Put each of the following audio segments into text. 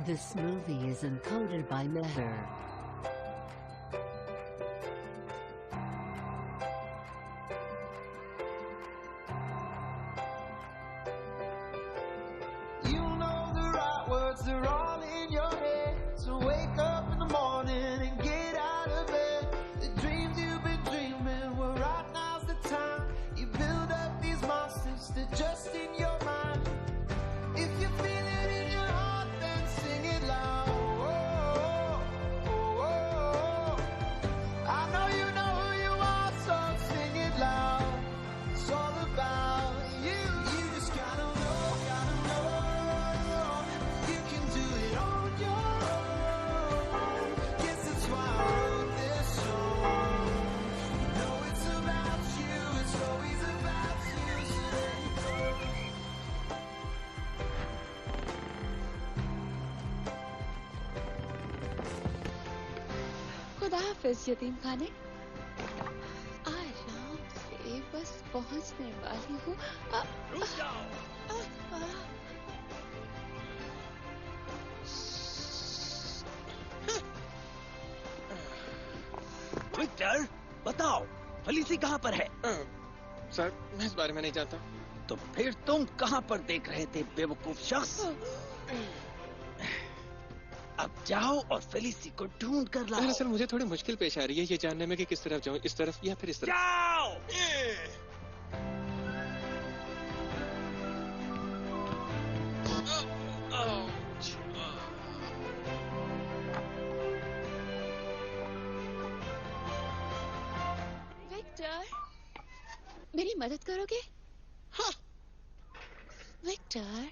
This movie is encoded by Matter. You know the right words, they're all in your head. So wake up in the morning and get out of bed. The dreams you've been dreaming, well, right now's the time. You build up these monsters, they're just in your mind. If you feel it in your heart, then sing it loud. Oh, oh, oh, oh. I know you know who you are, so sing it loud. It's all about you. You just gotta know, you can do it on your own. Guess that's why I wrote this song. You know it's about you, it's always about you. So let it go. खुदा हाफिज यतीम खाने। आराम से बस पहुंचने वाली हूँ। रुक जाओ। विक्टर, बताओ फेलिसी कहाँ पर है? सर, मैं इस बारे में नहीं जानता। तो फिर तुम कहाँ पर देख रहे थे बेवकूफ शख्स? अब जाओ और फेलिसी को ढूंढ कर लाओ। दरअसल मुझे थोड़ी मुश्किल पेश आ रही है ये जानने में कि किस तरफ जाऊं, इस तरफ या फिर इस तरफ। जाओ। विक्टर, मेरी मदद करोगे? हाँ। विक्टर,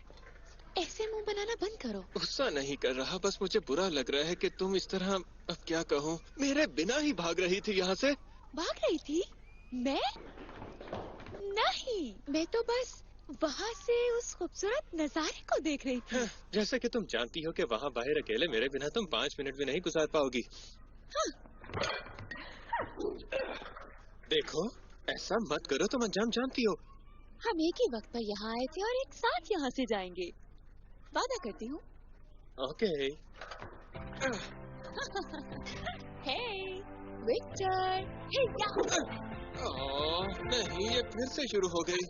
ऐसे मुंह बनाना बंद करो। गुस्सा नहीं कर रहा, बस मुझे बुरा लग रहा है कि तुम इस तरह, अब क्या कहूँ, मेरे बिना ही भाग रही थी यहाँ से। भाग रही थी? मैं? नहीं, मैं तो बस वहाँ से उस खूबसूरत नजारे को देख रही थी। जैसे कि तुम जानती हो कि वहाँ बाहर अकेले मेरे बिना तुम 5 मिनट भी नहीं गुजार पाओगी। हाँ। देखो, ऐसा मत करो, तुम अंजाम जानती हो। हम एक ही वक्त पर यहाँ आए थे और एक साथ यहाँ से जाएंगे। वादा करती हूँ। ओके। हे, विक्टर, हे क्या? नहीं, ये फिर से शुरू हो गई।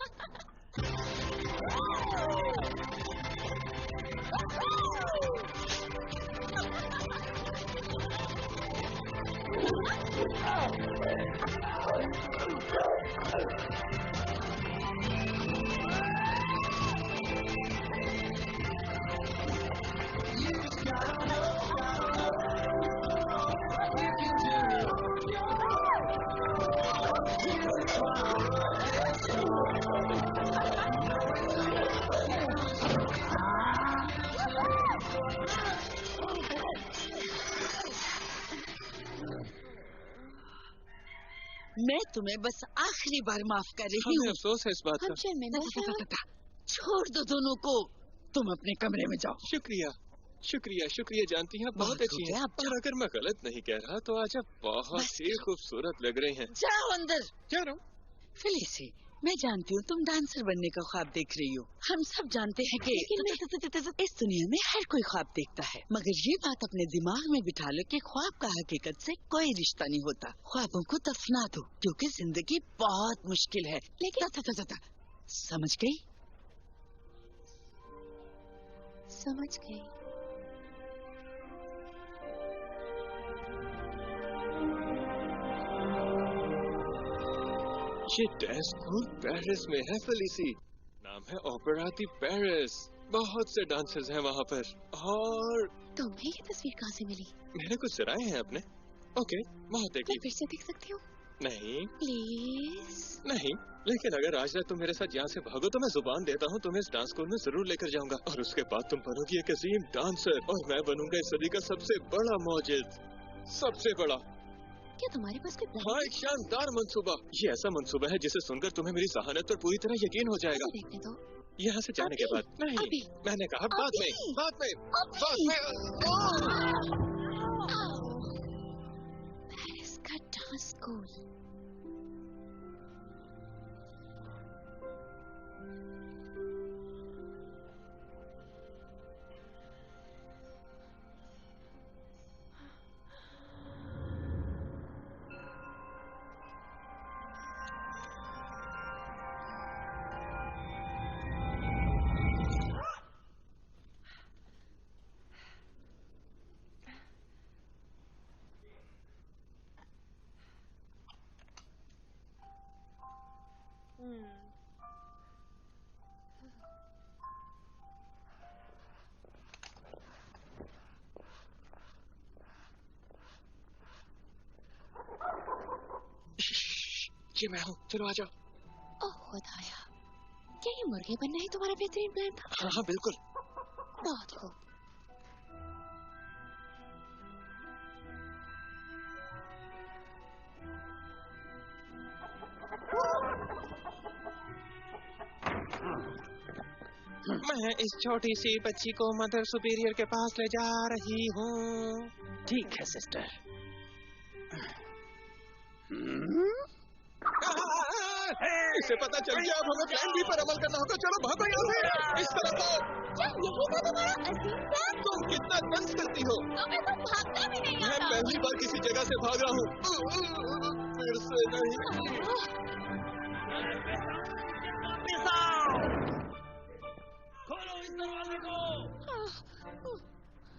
मैं तुम्हें बस आखिरी बार माफ कर रही हूँ। अफसोस है इस बात का। हम शर्मिंदा। छोड़ दो दोनों को, तुम अपने कमरे में जाओ। शुक्रिया, शुक्रिया, शुक्रिया, जानती हैं बहुत अच्छी हैं। और अगर मैं गलत नहीं कह रहा तो आज आप बहुत ही खूबसूरत लग रही हैं। जाओ अंदर। जा रहा हूँ। फेलिसी, मैं जानती हूँ तुम डांसर बनने का ख्वाब देख रही हो। हम सब जानते हैं कि इस दुनिया में हर कोई ख्वाब देखता है, मगर ये बात अपने दिमाग में बिठा लो कि ख्वाब का हकीकत से कोई रिश्ता नहीं होता। ख्वाबों को दफना दो क्योंकि जिंदगी बहुत मुश्किल है। लेकिन समझ गई? समझ गई। ये डांस स्कूल पेरिस में है फेलिसी। नाम है ओपेरा दी पेरिस। बहुत से डांसर्स हैं वहाँ पर। और तुम्हें ये तस्वीर कहाँ से मिली? मैंने कुछ जराए हैं अपने। ओके, बहुत देखी। मैं फिर से देख सकती हूँ? नहीं प्लीज। नहीं, लेकिन अगर आज रात तुम मेरे साथ यहाँ से भागो तो मैं जुबान देता हूँ तुम्हें इस डांस स्कूल में जरूर लेकर जाऊंगा। और उसके बाद तुम बनोगी एक अजीम डांसर और मैं बनूंगा इस सदी का सबसे बड़ा मौजिद, सबसे बड़ा। क्या तुम्हारे पास कोई प्लान? हाँ, एक शानदार मंसूबा। ये ऐसा मंसूबा है जिसे सुनकर तुम्हें मेरी जहानत पर पूरी तरह यकीन हो जाएगा। देखने दो। यहाँ से जाने के बाद नहीं, अभी। मैंने कहा बाद में, बाद में, बाद में। पेरिस का डांस स्कूल। ये मैं हूँ, चलो आ जाओ। ओह खुदाया, क्या ये मुर्गे बनना ही तुम्हारा बेहतरीन प्लान था? हाँ हाँ बिल्कुल। बहुत खूब। मैं इस छोटी सी बच्ची को मदर सुपीरियर के पास ले जा रही हूँ। ठीक है सिस्टर। इसे पता चल गया, अब हमें प्लान बी पर अमल करना होगा। चलो भागो यहाँ से, इस तरफ आओ। क्या यही था तुम्हारा अजीम प्लान? तुम कितना तंज करती हो। तुम्हें तो भागना भी नहीं मैं आता। पहली बार किसी जगह से भाग रहा हूँ, फिर से नहीं। खोलो इस दरवाजे को।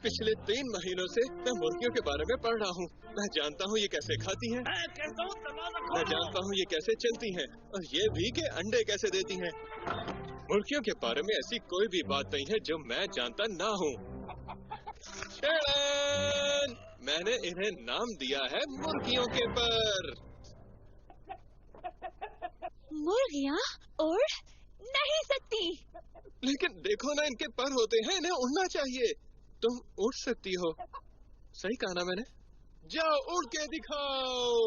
पिछले 3 महीनों से मैं मुर्गियों के बारे में पढ़ रहा हूँ। मैं जानता हूँ ये कैसे खाती हैं। मैं कहता हूँ दरवाजा मैं खोलो। जानता हूँ ये कैसे चलती हैं, और ये भी कि अंडे कैसे देती हैं। मुर्गियों के बारे में ऐसी कोई भी बात नहीं है जो मैं जानता ना हूँ। शेरन! मैंने इन्हें नाम दिया है मुर्गियों के पर। मुर्गियाँ उड़ नहीं सकती। लेकिन देखो ना, इनके पर होते हैं, इन्हें उड़ना चाहिए। तुम उड़ सकती हो। सही कहा ना मैंने? जाओ उड़ के दिखाओ।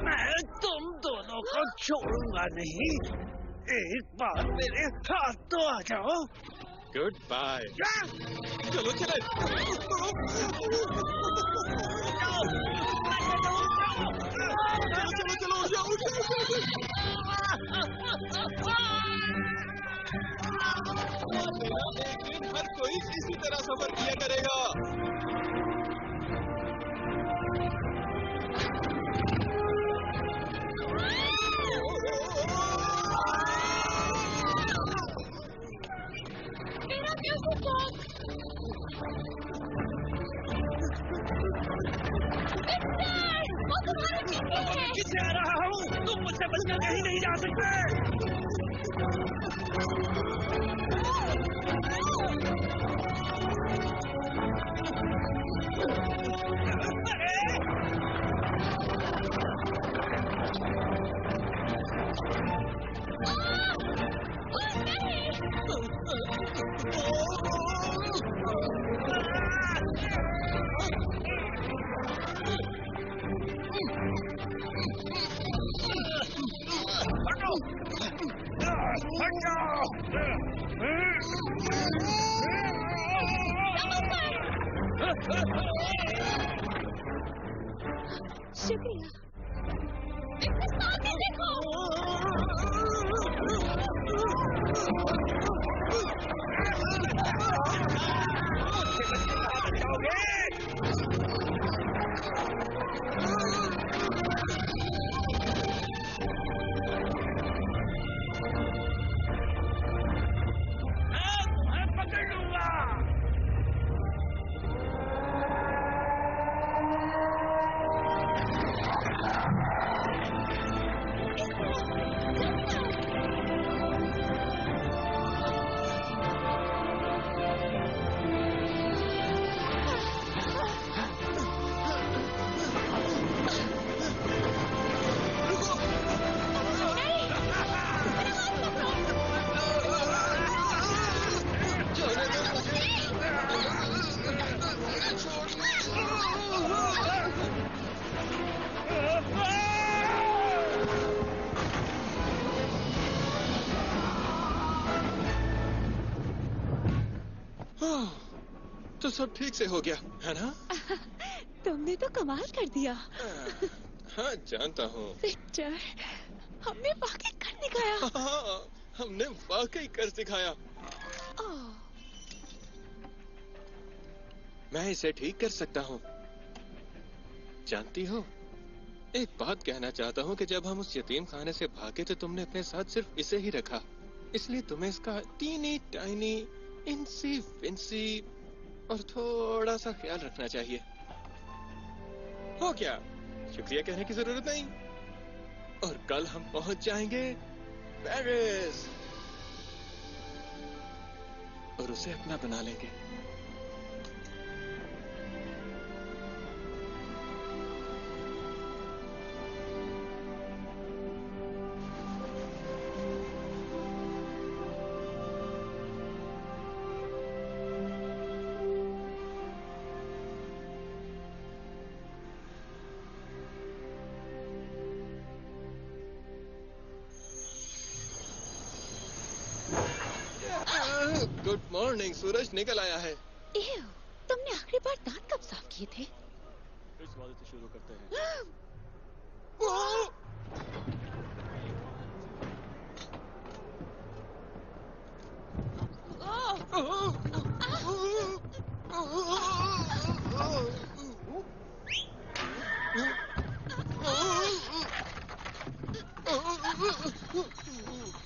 मैं तुम दोनों को छोड़ूंगा नहीं। एक बार मेरे हाथ तो आ जाओ। Good bye. चलो चले। चलो चलो उड़ जाओ, उड़ जाओ। एक दिन हर कोई इसी तरह सफर किया करेगा। मेरा म्यूजिक बॉक्स। वो तुम्हारे पीछे है। पीछे आ रहा हूँ, तुम मुझसे बचकर कहीं नहीं जा सकते। शुक्रिया। इसके सामने देखो। मैं पकड़ लूंगा। तो सब ठीक से हो गया है ना? तुमने तो कमाल कर दिया। हाँ जानता हूँ। विक्टर, हमने वाकई कर दिखाया। हाँ, हमने वाकई कर दिखाया। ओह, मैं इसे ठीक कर सकता हूँ। जानती हो, एक बात कहना चाहता हूँ कि जब हम उस यतीम खाने से भागे तो तुमने अपने साथ सिर्फ इसे ही रखा, इसलिए तुम्हें इसका टीनी टाइनी इंसी विंसी और थोड़ा सा ख्याल रखना चाहिए। हो क्या? शुक्रिया कहने की जरूरत नहीं। और कल हम पहुंच जाएंगे पेरिस और उसे अपना बना लेंगे। गुड मॉर्निंग, सूरज निकल आया है। एव, तुमने आखिरी बार दांत कब साफ किए थे? इस वाले से शुरू करते हैं।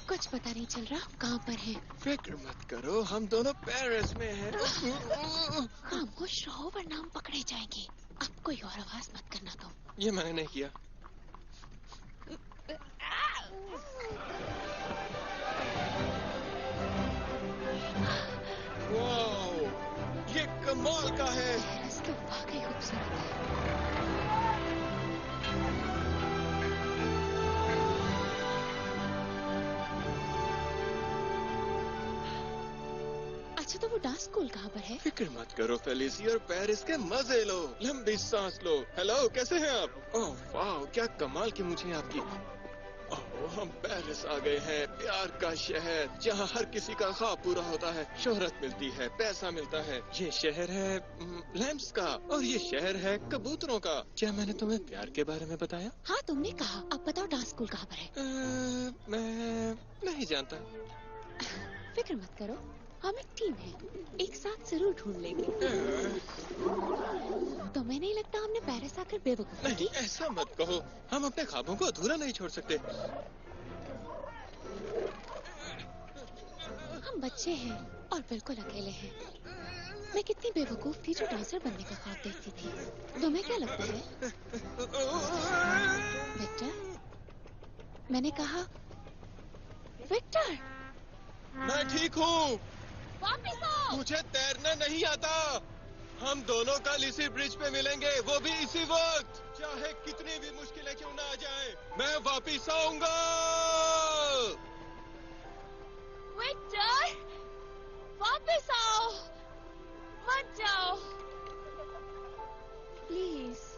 कुछ पता नहीं चल रहा कहाँ पर है। फिक्र मत करो, हम दोनों पेरिस में हैं। खामोश रहो वरना हम पकड़े जाएंगे। अब कोई और आवाज मत करना तुम। ये मैंने नहीं किया। वाओ, ये कमाल का है। पेरिस तो वाकई खूबसूरत है। अच्छा तो वो डांस स्कूल कहाँ पर है? फिक्र मत करो फेलिसी, और पेरिस के मजे लो, लंबी सांस लो। हेलो, कैसे हैं आप? ओह वाह, क्या कमाल की मुझे आपकी। ओह, हम पेरिस आ गए हैं, प्यार का शहर, जहाँ हर किसी का ख्वाब पूरा होता है, शोहरत मिलती है, पैसा मिलता है। ये शहर है लैम्प्स का, और ये शहर है कबूतरों का। क्या मैंने तुम्हें प्यार के बारे में बताया? हाँ तुमने कहा। अब बताओ डांस स्कूल कहाँ पर है? मैं नहीं जानता। फिक्र मत करो, हम एक टीम है, एक साथ जरूर ढूंढ लेंगे। तुम्हें नहीं लगता हमने पेरिस आकर बेवकूफी नहीं, की? ऐसा मत कहो, हम अपने ख्वाबों को अधूरा नहीं छोड़ सकते। हम बच्चे हैं और बिल्कुल अकेले हैं। मैं कितनी बेवकूफ थी जो डांसर बनने का ख्वाब देखती थी। तुम्हें क्या लगता है? विक्टर, मैंने कहा विक्टर। मैं ठीक हूँ, वापस आओ। मुझे तैरना नहीं आता। हम दोनों कल इसी ब्रिज पे मिलेंगे, वो भी इसी वक्त, चाहे कितनी भी मुश्किलें क्यों ना आ जाएं, मैं वापिस आऊंगा। विक्टर, वापस आओ, मत जाओ प्लीज।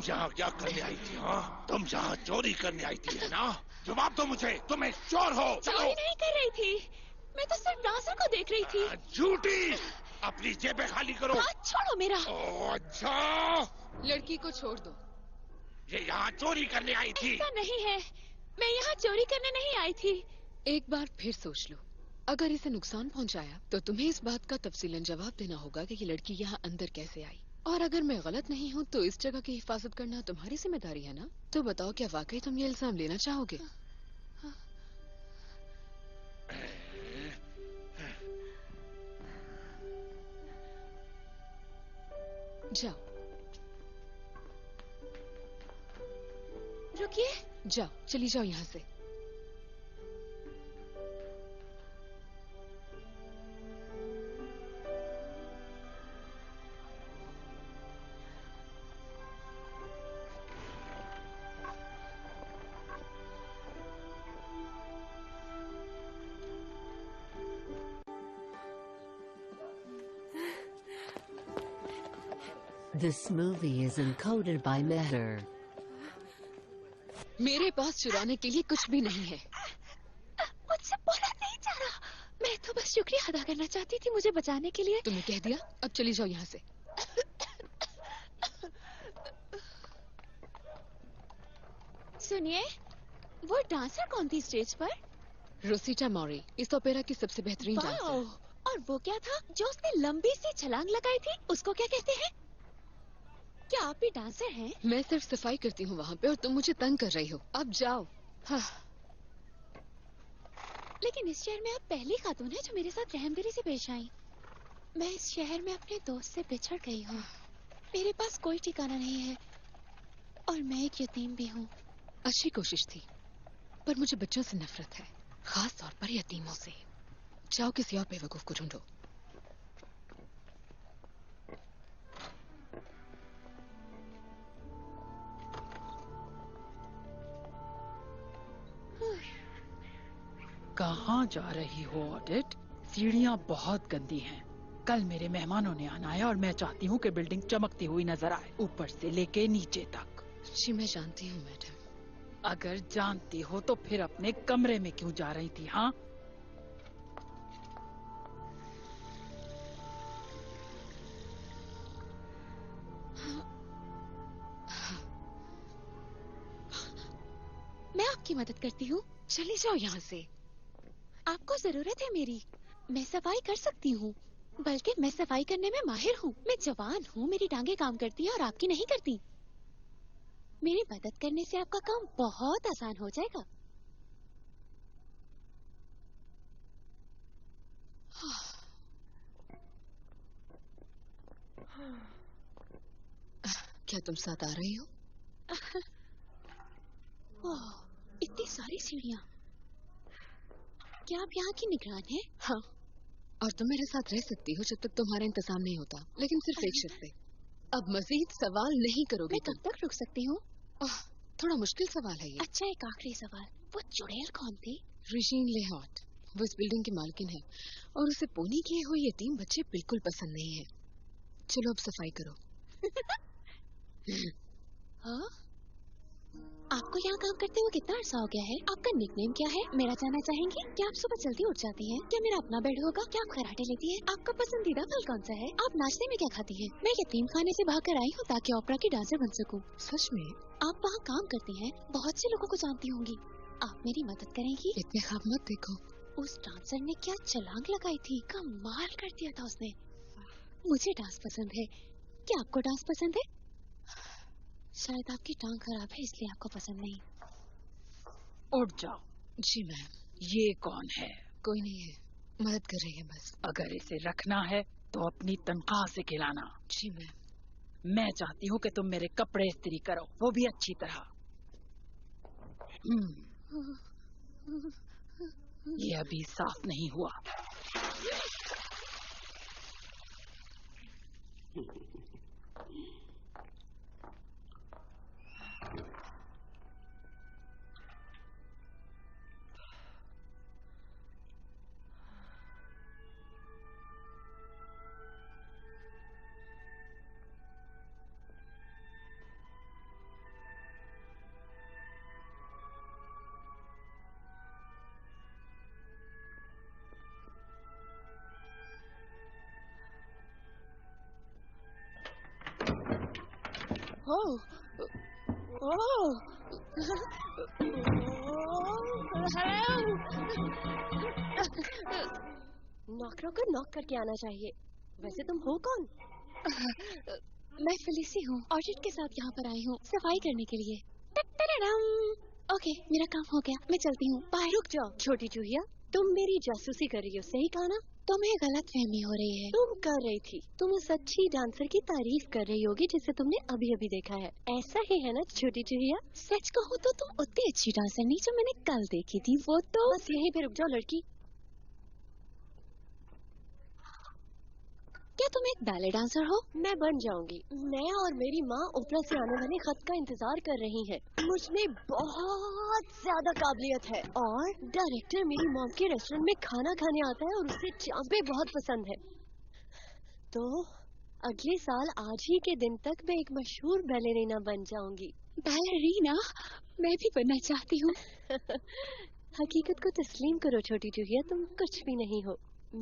यहाँ क्या करने आई थी? हाँ, तुम यहाँ चोरी करने आई थी, है ना? जवाब दो मुझे, तुम एक चोर हो। चोरी नहीं कर रही थी, मैं तो सिर्फ डांसर को देख रही थी। झूठी, अपनी जेबें खाली करो। हाथ छोड़ो मेरा। ओह अच्छा, लड़की को छोड़ दो। ये यहाँ चोरी करने आई थी। ऐसा नहीं है, मैं यहाँ चोरी करने नहीं आई थी। एक बार फिर सोच लो, अगर इसे नुकसान पहुंचाया तो तुम्हें इस बात का तफसीलन जवाब देना होगा कि ये लड़की यहाँ अंदर कैसे आई। और अगर मैं गलत नहीं हूँ तो इस जगह की हिफाजत करना तुम्हारी जिम्मेदारी है ना? तो बताओ, क्या वाकई तुम ये इल्जाम लेना चाहोगे? जाओ रुकिए। जाओ, चली जाओ यहाँ से। This movie is encoded by Meher. मेरे पास चुराने के लिए कुछ भी नहीं है। मुझसे बोला नहीं जा रहा। मैं तो बस शुक्रिया अदा करना चाहती थी मुझे बचाने के लिए। तुमने कह दिया, अब चली जाओ यहाँ से। सुनिए, वो डांसर कौन थी स्टेज पर? रोसिटा मॉरी, इस ओपेरा की सबसे बेहतरीन डांसर। वाओ, और वो क्या था जो उसने लंबी सी छलांग लगाई थी, उसको क्या कहते हैं? क्या आप भी डांसर हैं? मैं सिर्फ सफाई करती हूँ वहाँ पे और तुम मुझे तंग कर रही हो। अब जाओ। हाँ। लेकिन इस शहर में आप पहली खातून है जो मेरे साथ रहमदिली से पेश आई। मैं इस शहर में अपने दोस्त से बिछड़ गई हूँ। मेरे पास कोई ठिकाना नहीं है और मैं एक यतीम भी हूँ। अच्छी कोशिश थी, पर मुझे बच्चों से नफरत है, खास तौर पर यतीमों से। जाओ किसी और बेवकूफ को ढूंढो। कहाँ जा रही हो ऑडिट? सीढ़ियाँ बहुत गंदी हैं। कल मेरे मेहमानों ने आना है और मैं चाहती हूँ कि बिल्डिंग चमकती हुई नजर आए, ऊपर से लेके नीचे तक। जी मैं जानती हूँ मैडम। अगर जानती हो तो फिर अपने कमरे में क्यों जा रही थी? हाँ, मैं आपकी मदद करती हूँ। चली जाओ यहाँ से। आपको जरूरत है मेरी। मैं सफाई कर सकती हूँ, बल्कि मैं सफाई करने में माहिर हूँ। मैं जवान हूँ, मेरी टांगे काम करती है और आपकी नहीं करती। मेरी मदद करने से आपका काम बहुत आसान हो जाएगा। क्या तुम साथ आ रही हो? ओह, इतनी सारी सीढ़ियाँ। क्या आप यहाँ की निगरान हैं? हाँ, और तुम मेरे साथ रह सकती हो जब तक तुम्हारा इंतजाम नहीं होता, लेकिन सिर्फ एक शर्त पे। अब मजीद सवाल नहीं करोगे मैं तुम। कब तक रुक सकती हूँ? थोड़ा मुश्किल सवाल है ये। अच्छा, एक आखिरी सवाल, वो चुड़ैल कौन थी? रिजीन लेहॉट, वो इस बिल्डिंग की मालकिन है और उसे पोनी किए हुए यतीम बच्चे बिल्कुल पसंद नहीं है। चलो अब सफाई करो। हाँ? आपको यहाँ काम करते हुए कितना अरसा हो गया है? आपका निकनेम क्या है, मेरा जानना चाहेंगे? क्या आप सुबह जल्दी उठ जाती हैं? क्या मेरा अपना बेड होगा? क्या आप खराटे लेती हैं? आपका पसंदीदा फल कौन सा है? आप नाश्ते में क्या खाती हैं? मैं यतीम खाने से भाग कर आई हूँ ताकि ओपेरा की डांसर बन सकूँ। सच में? आप वहाँ काम करती हैं, बहुत से लोगों को जानती होंगी। आप मेरी मदद करेंगी? इतने ख्वाब मत देखो। उस डांसर ने क्या छलांग लगाई थी, कमाल कर दिया था उसने। मुझे डांस पसंद है। क्या आपको डांस पसंद है? शायद आपकी टांग खराब है इसलिए आपको पसंद नहीं। उठ जाओ। जी मैम। ये कौन है? कोई नहीं है, मदद कर रही है बस। अगर इसे रखना है तो अपनी तनख्वाह से खिलाना। जी मैम। मैं चाहती हूँ कि तुम मेरे कपड़े इस्त्री करो, वो भी अच्छी तरह। ये अभी साफ नहीं हुआ। Oh. Oh. Hello. नौकरों को नॉक करके आना चाहिए। वैसे तुम हो कौन? मैं फेलिसी हूँ। ऑडिट के साथ यहाँ पर आई हूँ सफाई करने के लिए। ओके, मेरा काम हो गया, मैं चलती हूँ। बाय। रुक जाओ छोटी चूहिया, तुम मेरी जासूसी कर रही हो, सही कहा ना? तुम्हें गलतफहमी हो रही है। तुम कर रही थी। तुम उस अच्छी डांसर की तारीफ कर रही होगी जिसे तुमने अभी अभी देखा है। ऐसा ही है ना छोटी चूहिया? सच कहूँ तो तुम उतनी अच्छी डांसर नहीं जो मैंने कल देखी थी। वो तो बस यहीं पे रुक जाओ लड़की। क्या तुम एक बैले डांसर हो? मैं बन जाऊंगी। मैं और मेरी माँ ओपरा से आने वाले खत का इंतजार कर रही हैं। मुझ में बहुत ज्यादा काबिलियत है और डायरेक्टर मेरी मॉम के रेस्टोरेंट में खाना खाने आता है और उसे चांपे बहुत पसंद है। तो अगले साल आज ही के दिन तक मैं एक मशहूर बैलेरीना बन जाऊंगी। बैलेरीना? मैं भी बनना चाहती हूँ। हकीकत को तस्लीम करो छोटी चूहिया, तुम कुछ भी नहीं हो।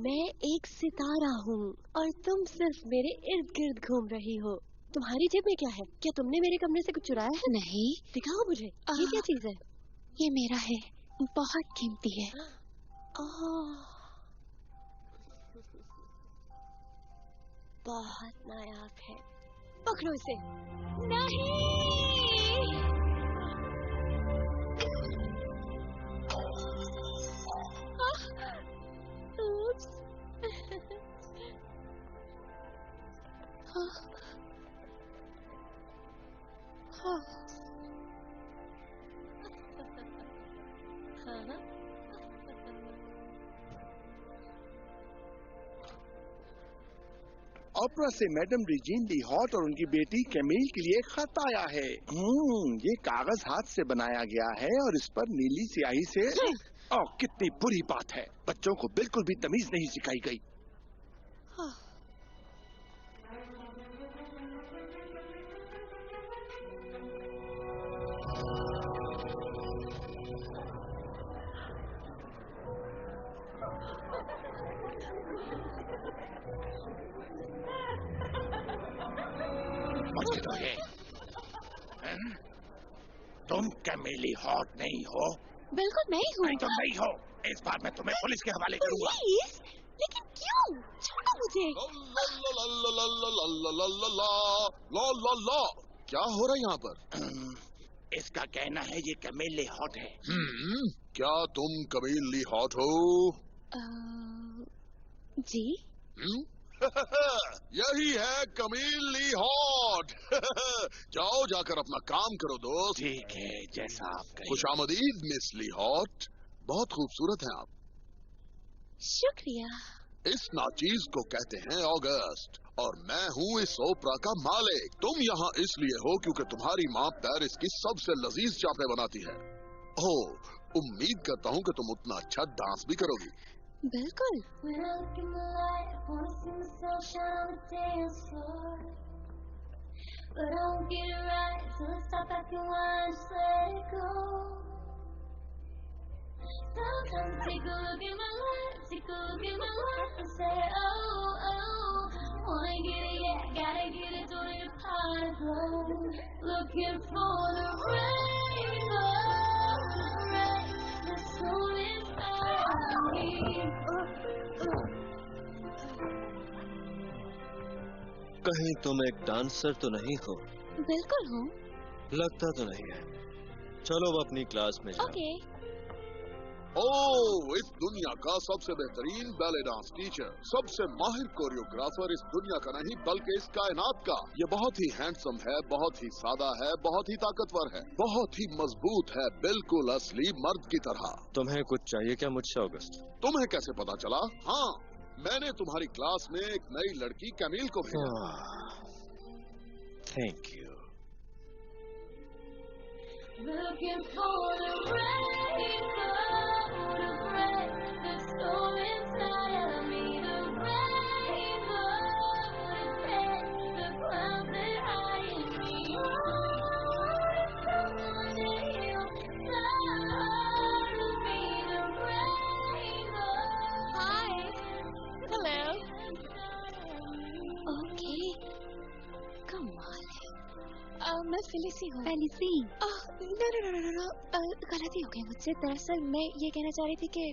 मैं एक सितारा हूँ और तुम सिर्फ मेरे इर्द गिर्द घूम रही हो। तुम्हारी जेब में क्या है? क्या तुमने मेरे कमरे से कुछ चुराया है? नहीं। दिखाओ मुझे, ये क्या चीज है? ये मेरा है, बहुत कीमती है। बहुत नायाब है। पकड़ो इसे। नहीं। ओपरा से मैडम रिजीन ली हॉट और उनकी बेटी कैमिल के लिए खत आया है। ये कागज हाथ से बनाया गया है और इस पर नीली स्याही से कितनी बुरी बात है। बच्चों को बिल्कुल भी तमीज नहीं सिखाई गई। तुम कैमिल ली हॉट नहीं हो? बिल्कुल मैं ही हूँ। नहीं, तुम नहीं हो। इस बार मैं तुम्हें पुलिस के हवाले करूंगा। पुलिस? लेकिन क्यों? छोड़ो मुझे। क्या हो रहा है यहाँ पर? इसका कहना है ये कैमिल ली हॉट है। क्या तुम कैमिल ली हॉट हो? जी। यही है कैमिल ली हॉट। जाओ जाकर अपना काम करो दोस्त। ठीक है, जैसा आप कहें। खुशामदीद मिस ली हॉट, बहुत खूबसूरत हैं आप। शुक्रिया। इस नाचीज को कहते हैं ऑगस्ट और मैं हूँ इस ओपरा का मालिक। तुम यहाँ इसलिए हो क्योंकि तुम्हारी माँ पेरिस की सबसे लजीज चापे बनाती है। ओह, उम्मीद करता हूँ कि तुम उतना अच्छा डांस भी करोगी। बिल्कुल। Sometimes take a look at my life, take a look at my life and say, oh, oh, wanna get it, yeah, gotta get it, don't need a pot of gold. Looking for the rainbow, the soul inside me. कहीं तुम एक dancer तो नहीं हो? बिल्कुल हूँ। लगता तो नहीं है। चलो अब अपनी क्लास में जाओ। ओके। ओह, इस दुनिया का सबसे बेहतरीन बैले डांस टीचर, सबसे माहिर कोरियोग्राफर इस दुनिया का नहीं बल्कि इस कायनात का। ये बहुत ही हैंडसम है, बहुत ही सादा है, बहुत ही ताकतवर है, बहुत ही मजबूत है, बिल्कुल असली मर्द की तरह। तुम्हें कुछ चाहिए क्या मुझसे ऑगस्ट? तुम्हें कैसे पता चला? हाँ, मैंने तुम्हारी क्लास में एक नई लड़की कैमिल को भेजा। Thank you. Looking for the rainbow to break the storm inside of me. The rainbow to break the clouds that hide me. Someone to heal the heart of me. The rainbow. Hi. Hello. Okay. कमाल है। Fallacy हूँ। Fallacy? No, गलती हो गई मुझसे। दरअसल मैं ये कहना चाह रही थी कि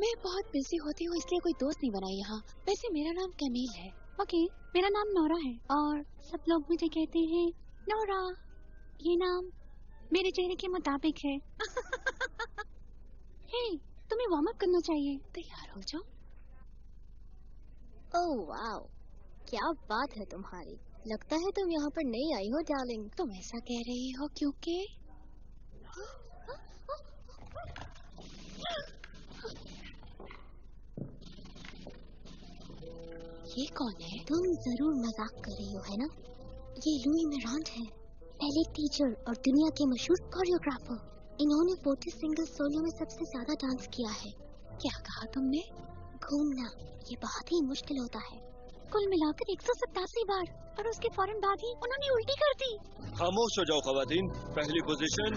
मैं बहुत बिजी होती हूँ, इसलिए कोई दोस्त नहीं बनाई यहाँ। वैसे मेरा नाम कैमिल है। ओके, मेरा नाम नोरा है और सब लोग मुझे कहते हैं नोरा। ये नाम मेरे चेहरे के मुताबिक है। हे, तुम्हें वार्म अप करना चाहिए। तैयार हो जाओ। ओह वाओ, क्या बात है तुम्हारी। लगता है तुम यहाँ पर नई आई हो डार्लिंग। तुम ऐसा कह रही हो क्योंकि ये कौन है? तुम जरूर मजाक कर रही हो, है ना? ये लुई मेरांड है, पहले टीचर और दुनिया के मशहूर कोरियोग्राफर। इन्होंने 40 सिंगल सोलो में सबसे ज्यादा डांस किया है। क्या कहा तुमने? घूमना ये बहुत ही मुश्किल होता है। कुल मिलाकर 187 बार, और उसके फौरन बाद ही उन्होंने उल्टी कर दी। खामोश हो जाओ खवातीन। पहली पोजीशन,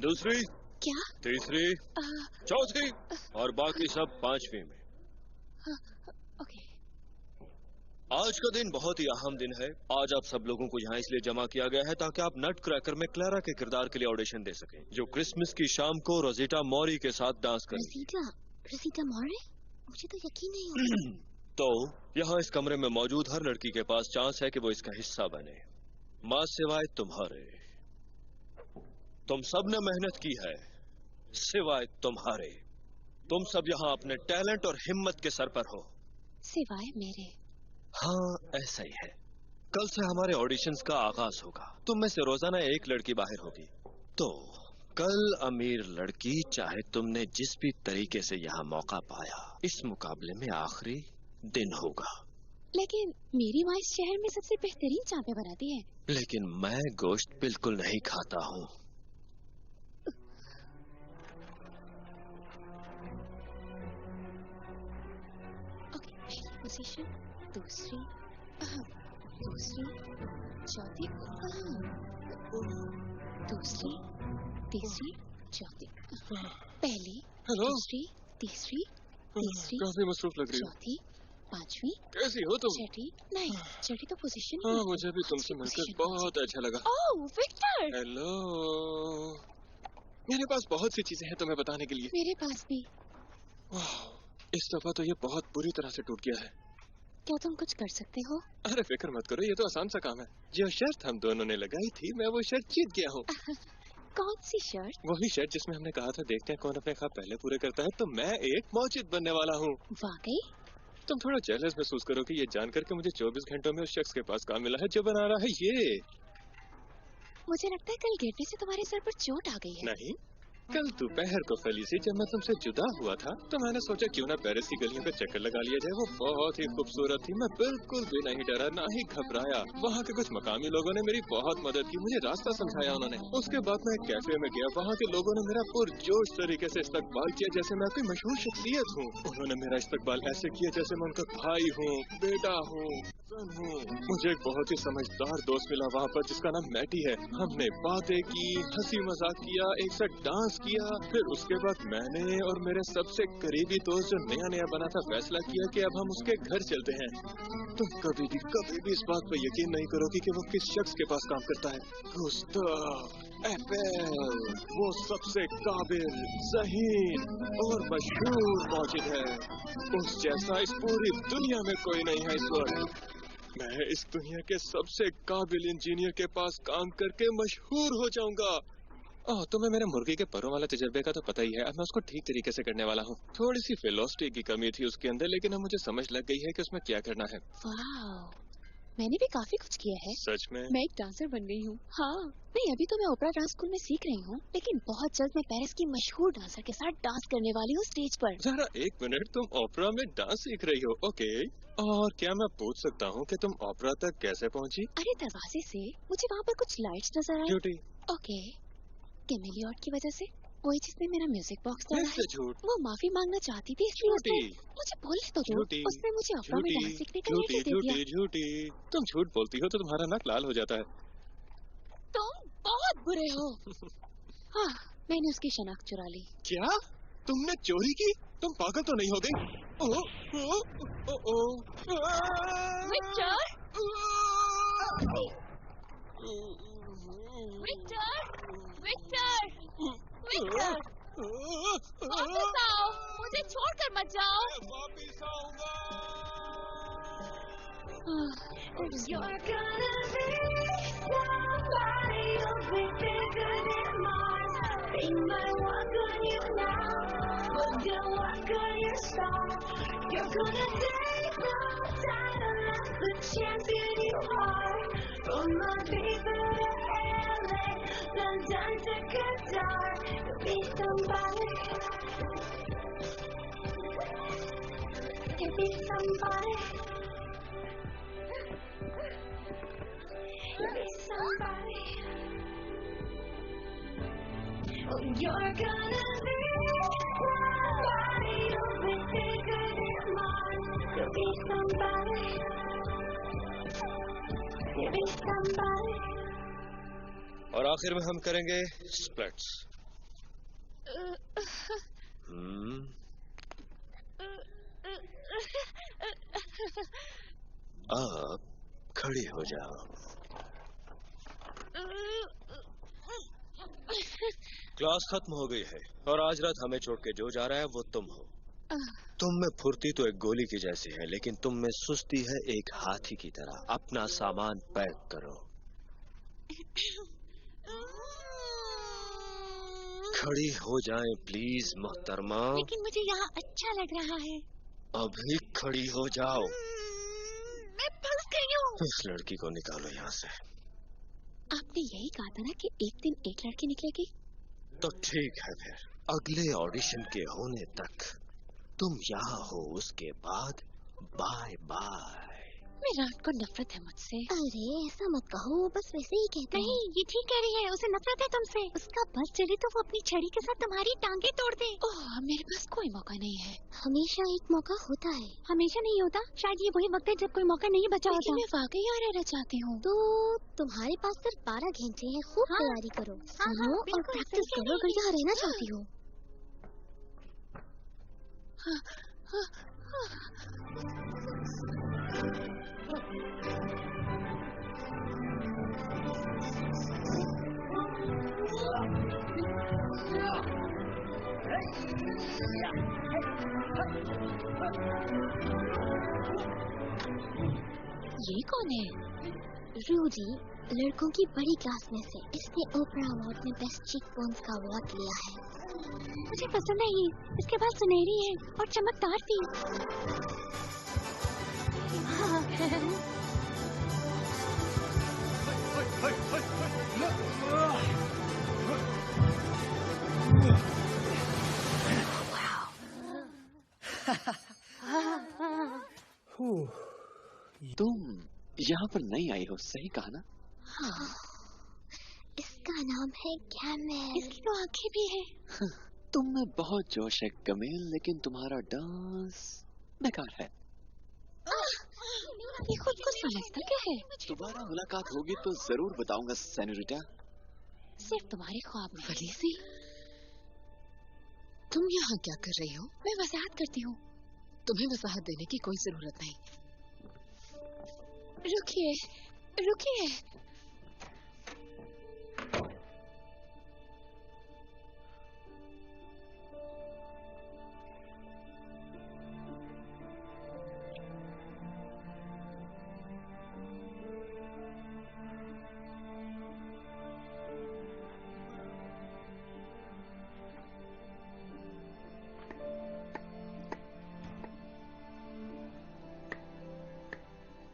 दूसरी, क्या? तीसरी, चौथी और बाकी सब 5वीं में। ओके। आज का दिन बहुत ही अहम दिन है। आज आप सब लोगों को यहाँ इसलिए जमा किया गया है ताकि आप नट क्रैकर में क्लारा के किरदार के लिए ऑडिशन दे सकें, जो क्रिसमस की शाम को रोजिटा मॉरी के साथ डांस करेगी। रोजिटा मॉरी? मुझे तो यकीन नहीं हो रहा। तो यहाँ इस कमरे में मौजूद हर लड़की के पास चांस है कि वो इसका हिस्सा बने, माँ सिवाय तुम्हारे। तुम सब ने मेहनत की है सिवाय तुम्हारे। तुम सब यहाँ अपने टैलेंट और हिम्मत के सर पर हो। सिवाय मेरे? हाँ, ऐसा ही है। कल से हमारे ऑडिशंस का आगाज होगा। तुम में से रोजाना एक लड़की बाहर होगी। तो कल अमीर लड़की, चाहे तुमने जिस भी तरीके से यहाँ मौका पाया, इस मुकाबले में आखिरी दिन होगा। लेकिन मेरी माँ इस शहर में सबसे बेहतरीन चापे बनाती है। लेकिन मैं गोश्त बिल्कुल नहीं खाता हूँ। ओके, पहली पोजीशन, दूसरी, चौथी, दूसरी, तीसरी, चौथी। पहली, दूसरी, तीसरी, काफी मसरूफ लग रही हो। चौथी, 5वीं। कैसी हो तुम? छठी नहीं, छठी तो पोजीशन। हाँ, मुझे भी तुमसे मिलकर बहुत अच्छा लगा। ओह विक्टर। हेलो। मेरे पास बहुत सी चीजें हैं तुम्हें बताने के लिए। मेरे पास भी। इस दफा तो ये बहुत बुरी तरह से टूट गया है। क्या तुम कुछ कर सकते हो? अरे फिक्र मत करो, ये तो आसान सा काम है। जो शर्त हम दोनों ने लगाई थी, मैं वो शर्त जीत गया हूँ। कौन सी शर्त? वही शर्त जिसमें हमने कहा था देखते हैं कौन अपने ख्वाब पहले पूरे करता है। तो मैं एक मौजिद बनने वाला हूँ। वाकई? तुम थोड़ा जेलस महसूस करोगे ये जानकर कि मुझे 24 घंटों में उस शख्स के पास काम मिला है जो बना रहा है ये। मुझे लगता है कल गिरने से तुम्हारे सर पर चोट आ गई है। नहीं, कल दोपहर को फेलिसी जब मैं तुमसे जुदा हुआ था तो मैंने सोचा क्यों ना पेरिस की गलियों का चक्कर लगा लिया जाए। वो बहुत ही खूबसूरत थी। मैं बिल्कुल भी नहीं डरा, ना ही घबराया। वहाँ के कुछ मकामी लोगों ने मेरी बहुत मदद की, मुझे रास्ता समझाया उन्होंने। उसके बाद मैं कैफे में गया, वहाँ के लोगों ने मेरा पुरजोश तरीके से इस्तकबाल किया जैसे मैं कोई मशहूर शख्सियत हूँ। उन्होंने मेरा इस्तकबाल ऐसे किया जैसे मैं उनका भाई हूँ, बेटा हूँ, सन हूँ। मुझे एक बहुत ही समझदार दोस्त मिला वहाँ पर जिसका नाम मैटी है। हमने बातें की, हंसी मजाक किया, एक साथ डांस किया। फिर उसके बाद मैंने और मेरे सबसे करीबी दोस्त जो नया बना था फैसला किया कि अब हम उसके घर चलते हैं। तुम कभी भी इस बात पर यकीन नहीं करोगी कि वो किस शख्स के पास काम करता है। गुस्ताव एपेल, वो सबसे काबिल, ज़हीन और मशहूर मौजिद है। उस जैसा इस पूरी दुनिया में कोई नहीं है इस वक्त। मैं इस दुनिया के सबसे काबिल इंजीनियर के पास काम करके मशहूर हो जाऊंगा। ओह, तुम्हें मेरे मुर्गी के परों वाला तजर्बे का तो पता ही है। अब मैं उसको ठीक तरीके से करने वाला हूँ। थोड़ी सी फिलोसफी की कमी थी उसके अंदर, लेकिन अब मुझे समझ लग गई है कि उसमें क्या करना है। वाह, मैंने भी काफी कुछ किया है। सच में? मैं एक डांसर बन गई हूँ। हाँ, नहीं अभी तो मैं ओपेरा डांस स्कूल में सीख रही हूँ, लेकिन बहुत जल्द मैं पेरिस की मशहूर डांसर के साथ डांस करने वाली हूँ स्टेज पर। जरा एक मिनट, तुम ओपेरा में डांस सीख रही हो? ओके, और क्या मैं पूछ सकता हूँ कि तुम ओपेरा तक कैसे पहुँची? अरे दरवाजे से। मुझे वहाँ पर कुछ लाइट्स नजर आई। झूठी। ओके, कैमिलियट की वजह से, वही जिसने मेरा म्यूजिक बॉक्स तोड़ा है। वो माफी मांगना चाहती थी इसलिए उसने मुझे बोलने तो दो। उसने मुझे ओपेरा में डांस सीखने का लेटर दे दिया। झूठी। तुम झूठ बोलती हो तो तुम्हारा नाक लाल हो जाता है। तुम बहुत बुरे हो। हाँ, मैंने उसकी शनाख्त चुरा ली। क्या? तुमने चोरी की? तुम पागल तो नहीं हो गई? विक्टर! विक्टर, विक्टर, विक्टर, वापस आओ, मुझे छोड़कर मत जाओ। वापिस आऊंगा। You're gonna be somebody who'll be bigger than Mars. They might walk on you now, but they'll walk on your star. You're gonna take the title as the champion you are. From Ibiza to LA, London to Qatar, you'll be somebody. You'll be somebody. Be somebody. Oh, you're gonna be somebody. You'll be bigger than Mars. You'll be somebody. You'll be somebody. और आखिर में हम करेंगे splits. अब खड़ी हो जाओ। Class खत्म हो गई है और आज रात हमें छोड़ के जो जा रहा है वो तुम हो। तुम में फुर्ती तो एक गोली की जैसी है, लेकिन तुम में सुस्ती है एक हाथी की तरह। अपना सामान पैक करो। खड़ी हो जाएं प्लीज मोहतरमा। लेकिन मुझे यहाँ अच्छा लग रहा है। अभी खड़ी हो जाओ। मैं फंस गई हूँ। इस लड़की को निकालो यहाँ से। आपने यही कहा था ना कि एक दिन एक लड़की निकलेगी। तो ठीक है फिर अगले ऑडिशन के होने तक तुम यहाँ हो, उसके बाद बाय बाय। विराट को नफरत है मुझसे। अरे ऐसा मत कहो, बस वैसे ही कहते हैं। नहीं, ये ठीक कह रही है, उसे नफरत है तुमसे। उसका बस चले तो वो अपनी छड़ी के साथ तुम्हारी टांगे तोड़ दे। ओह, मेरे पास कोई मौका नहीं है। हमेशा एक मौका होता है। हमेशा नहीं होता, शायद ये वही वक्त है जब कोई मौका नहीं बचा होता। मैं वाकई और रहना चाहती हूँ। तो तुम्हारे पास सिर्फ 12 घंटे हैं, खूब तैयारी करो, सुनो और प्रैक्टिस करो अगर यहाँ रहना चाहती हो। ये कौन है? रूडी, लड़कों की बड़ी क्लास में से। इसने ओपरा अवार्ड में बेस्ट चीक बोन्स का अवार्ड लिया है। मुझे पसंद है ये। इसके बाद सुनहरी है और चमकदार भी। तुम यहाँ पर नहीं आई हो, सही कहा ना? हाँ, इसका नाम है कैमेल। इसकी तो आंखें भी है। तुम में बहुत जोश है कमेल, लेकिन तुम्हारा डांस बेकार है। ये खुद को समझता क्या है? दोबारा मुलाकात होगी तो जरूर बताऊंगा सेनोरिटा। सिर्फ तुम्हारे ख्वाब में। फलीसी, तुम यहाँ क्या कर रही हो? मैं वजाहत करती हूँ। तुम्हें वजाहत देने की कोई जरूरत नहीं। रुकिए, रुकिए।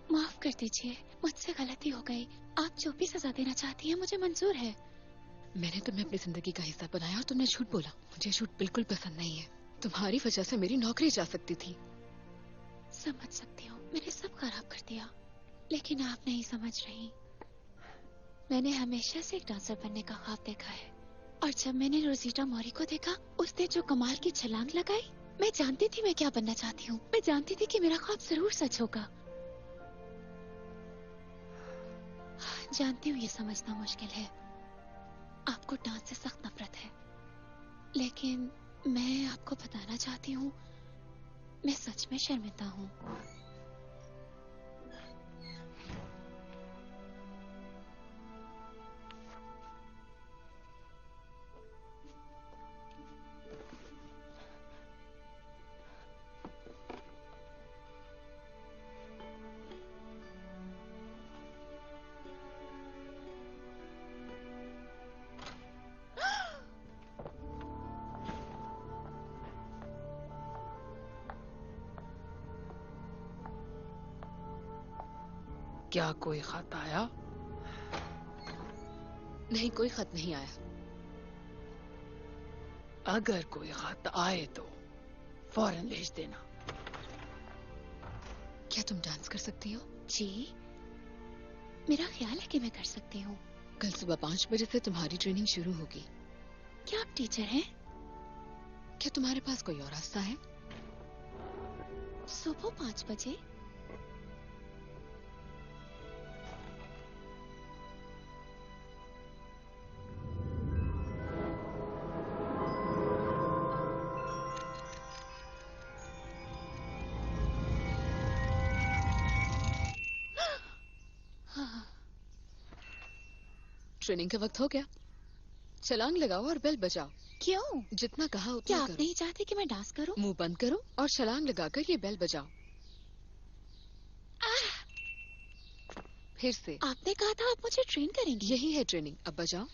माफ कर दीजिए, मुझसे गलती हो गई। आप जो भी सजा देना चाहती हैं मुझे मंजूर है। मैंने तुम्हें अपनी जिंदगी का हिस्सा बनाया और तुमने झूठ बोला। मुझे झूठ बिल्कुल पसंद नहीं है। तुम्हारी वजह से मेरी नौकरी जा सकती थी। समझ सकती हूँ, मैंने सब खराब कर दिया, लेकिन आप नहीं समझ रही। मैंने हमेशा से एक डांसर बनने का ख्वाब देखा है, और जब मैंने रोजीटा मौरी को देखा, उसने जो कमाल की छलांग लगाई, मैं जानती थी मैं क्या बनना चाहती हूँ। मैं जानती थी कि मेरा ख्वाब जरूर सच होगा। जानती हूँ ये समझना मुश्किल है, आपको डांस से सख्त नफरत है, लेकिन मैं आपको बताना चाहती हूँ मैं सच में शर्मिंदा हूँ। क्या कोई खत आया? नहीं, कोई खत नहीं आया। अगर कोई खत आए तो फौरन भेज देना। क्या तुम डांस कर सकती हो? जी, मेरा ख्याल है कि मैं कर सकती हूँ। कल सुबह 5 बजे से तुम्हारी ट्रेनिंग शुरू होगी। क्या आप टीचर हैं? क्या तुम्हारे पास कोई और रास्ता है? सुबह 5 बजे? ट्रेनिंग का वक्त हो गया। छलांग लगाओ और बेल बजाओ। क्यों? जितना कहा उतना क्या आप करो। नहीं चाहते कि मैं डांस करूं? मुंह बंद करो और छलांग लगाकर ये बेल बजाओ। फिर से। आपने कहा था आप मुझे ट्रेन करेंगी। यही है ट्रेनिंग, अब बजाओ।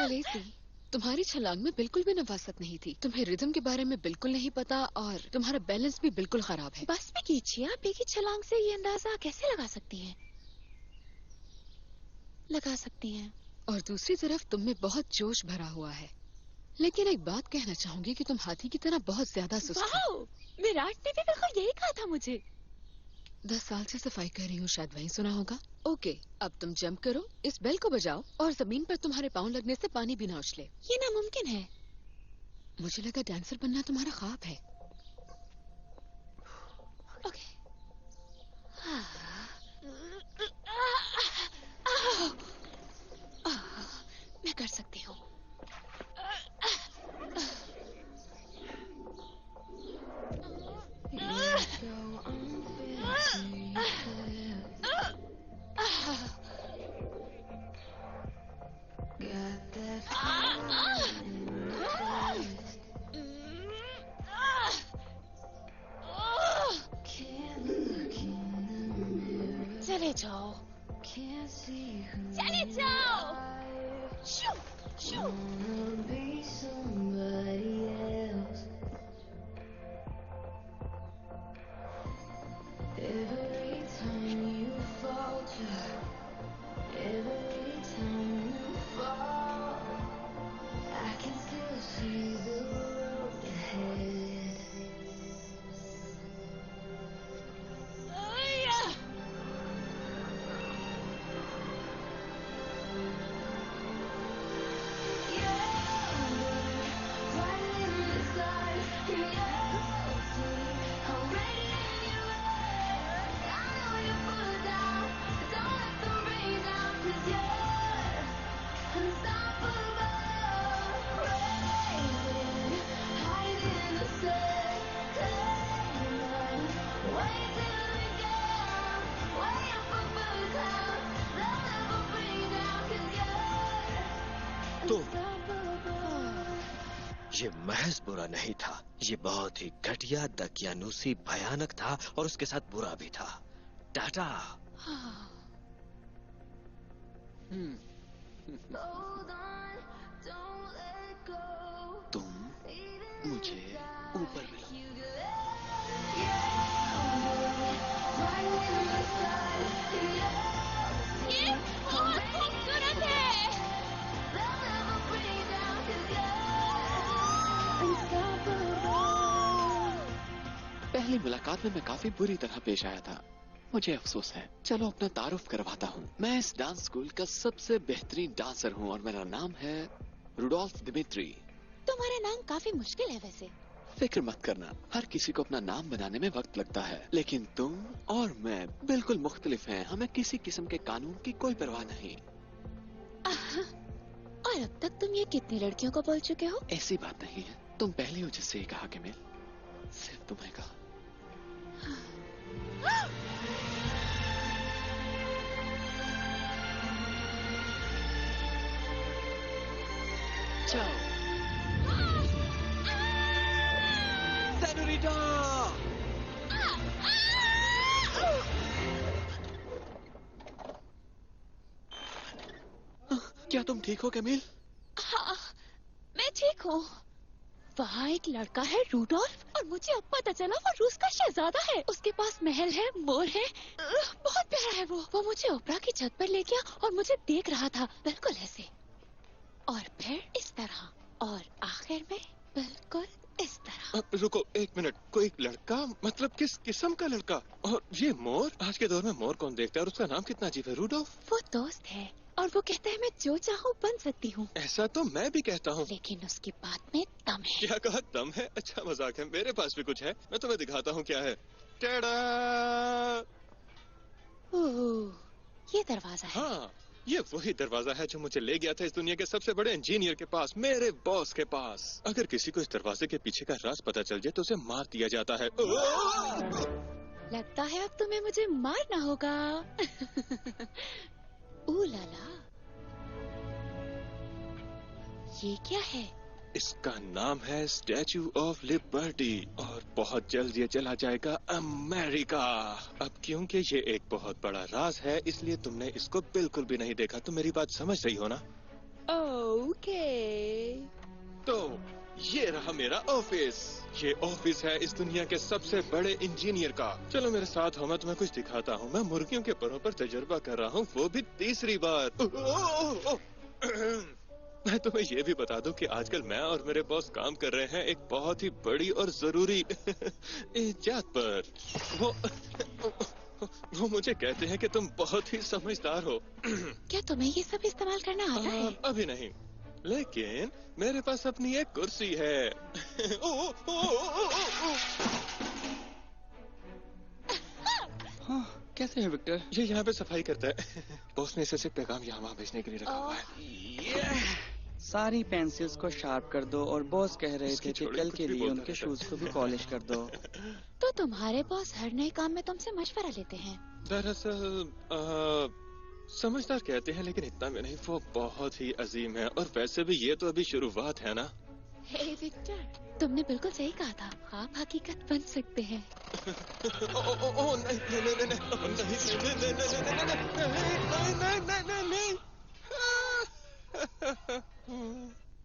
लेसी, तुम्हारी छलांग में बिल्कुल भी नफासत नहीं थी। तुम्हें रिदम के बारे में बिल्कुल नहीं पता और तुम्हारा बैलेंस भी बिल्कुल खराब है। बस भी कीजिए, आप एक ही छलांग से ये अंदाजा कैसे लगा सकती हैं? लगा सकती हैं। और दूसरी तरफ तुम में बहुत जोश भरा हुआ है। लेकिन एक बात कहना चाहूंगी कि तुम हाथी की तरह बहुत ज्यादा सुस्त हो। विराट ने भी बिल्कुल यही कहा था मुझे। 10 साल से सफाई कर रही हूँ, शायद वहीं सुना होगा। ओके, अब तुम जंप करो, इस बेल को बजाओ और जमीन पर तुम्हारे पाँव लगने से पानी भी ना उछले। ये नामुमकिन है। मुझे लगा डांसर बनना तुम्हारा ख्वाब है। ओके। मैं कर सकती हूँ। चले जाओ, चले जाओ। शू, शू। तो ये महज बुरा नहीं था, ये बहुत ही घटिया, दकियानूसी, भयानक था और उसके साथ बुरा भी था। टाटा। तुम मुझे ऊपर मिलो। ये बहुत खूबसूरत है। पहली मुलाकात में मैं काफी बुरी तरह पेश आया था, मुझे अफसोस है। चलो अपना तारुफ करवाता हूँ। मैं इस डांस स्कूल का सबसे बेहतरीन डांसर हूँ और मेरा नाम है रुडोल्फ दिमित्री। तुम्हारा नाम काफी मुश्किल है वैसे। फिक्र मत करना, हर किसी को अपना नाम बनाने में वक्त लगता है, लेकिन तुम और मैं बिल्कुल मुख्तलिफ हैं। हमें किसी किस्म के कानून की कोई परवाह नहीं। और अब तक तुम ये कितनी लड़कियों को बोल चुके हो? ऐसी बात नहीं है, तुम पहले हो जिससे ये कहा कि मैं सिर्फ तुम्हें कहा। जाओ। सेनोरिटा! क्या तुम ठीक हो कैमिल? हाँ, मैं ठीक हूँ। वहाँ एक लड़का है रूडोल्फ और और मुझे अब पता चला वो रूस का शहजादा है। उसके पास महल है, मोर है, बहुत प्यारा है वो मुझे ओपरा की छत पर ले गया और मुझे देख रहा था बिल्कुल ऐसे, और फिर इस तरह, और आखिर में बिल्कुल इस तरह। अब रुको एक मिनट, कोई लड़का, मतलब किस किस्म का लड़का? और ये मोर? आज के दौर में मोर कौन देखता है? और उसका नाम कितना अजीब है, रूडोल्फ। वो दोस्त है और वो कहता है मैं जो चाहूँ बन सकती हूँ। ऐसा तो मैं भी कहता हूँ, लेकिन उसकी बात में दम है। क्या कहा? दम है? अच्छा मजाक है, मेरे पास भी कुछ है, मैं तुम्हें दिखाता हूँ क्या है। टेड़ा! ये दरवाजा है। हाँ, ये वही दरवाजा है जो मुझे ले गया था इस दुनिया के सबसे बड़े इंजीनियर के पास, मेरे बॉस के पास। अगर किसी को इस दरवाजे के पीछे का राज पता चल जाए तो उसे मार दिया जाता है। लगता है अब तुम्हें मुझे मारना होगा। ओ लाला, ये क्या है? इसका नाम है स्टैचू ऑफ लिबर्टी और बहुत जल्द ये चला जाएगा अमेरिका। अब क्योंकि ये एक बहुत बड़ा राज है इसलिए तुमने इसको बिल्कुल भी नहीं देखा। तुम मेरी बात समझ रही हो ना? ओके। तो ये रहा मेरा ऑफिस। ये ऑफिस है इस दुनिया के सबसे बड़े इंजीनियर का। चलो मेरे साथ हो, मैं तुम्हें कुछ दिखाता हूँ। मैं मुर्गियों के परों पर तजुर्बा कर रहा हूँ, वो भी तीसरी बार। मैं तुम्हें ये भी बता दूं कि आजकल मैं और मेरे बॉस काम कर रहे हैं एक बहुत ही बड़ी और जरूरी इजाद पर। वो मुझे कहते हैं कि तुम बहुत ही समझदार हो। क्या तुम्हें ये सब इस्तेमाल करना आता है? अभी नहीं, लेकिन मेरे पास अपनी एक कुर्सी है। हाँ, कैसे है विक्टर? ये यहाँ पे सफाई करता है। बॉस ने इसे सिर्फ पैगाम यहाँ वहाँ भेजने के लिए रखा हुआ है। सारी पेंसिल्स को शार्प कर दो और बॉस कह रहे थे कि कल के लिए उनके शूज को भी पॉलिश कर दो। तो तुम्हारे बॉस हर नए काम में तुमसे मशवरा लेते हैं? दरअसल समझदार कहते हैं, लेकिन इतना भी नहीं। वो बहुत ही अजीम है और वैसे भी ये तो अभी शुरुआत है ना। हे विक्टर, तुमने बिल्कुल सही कहा था, आप हकीकत बन सकते हैं।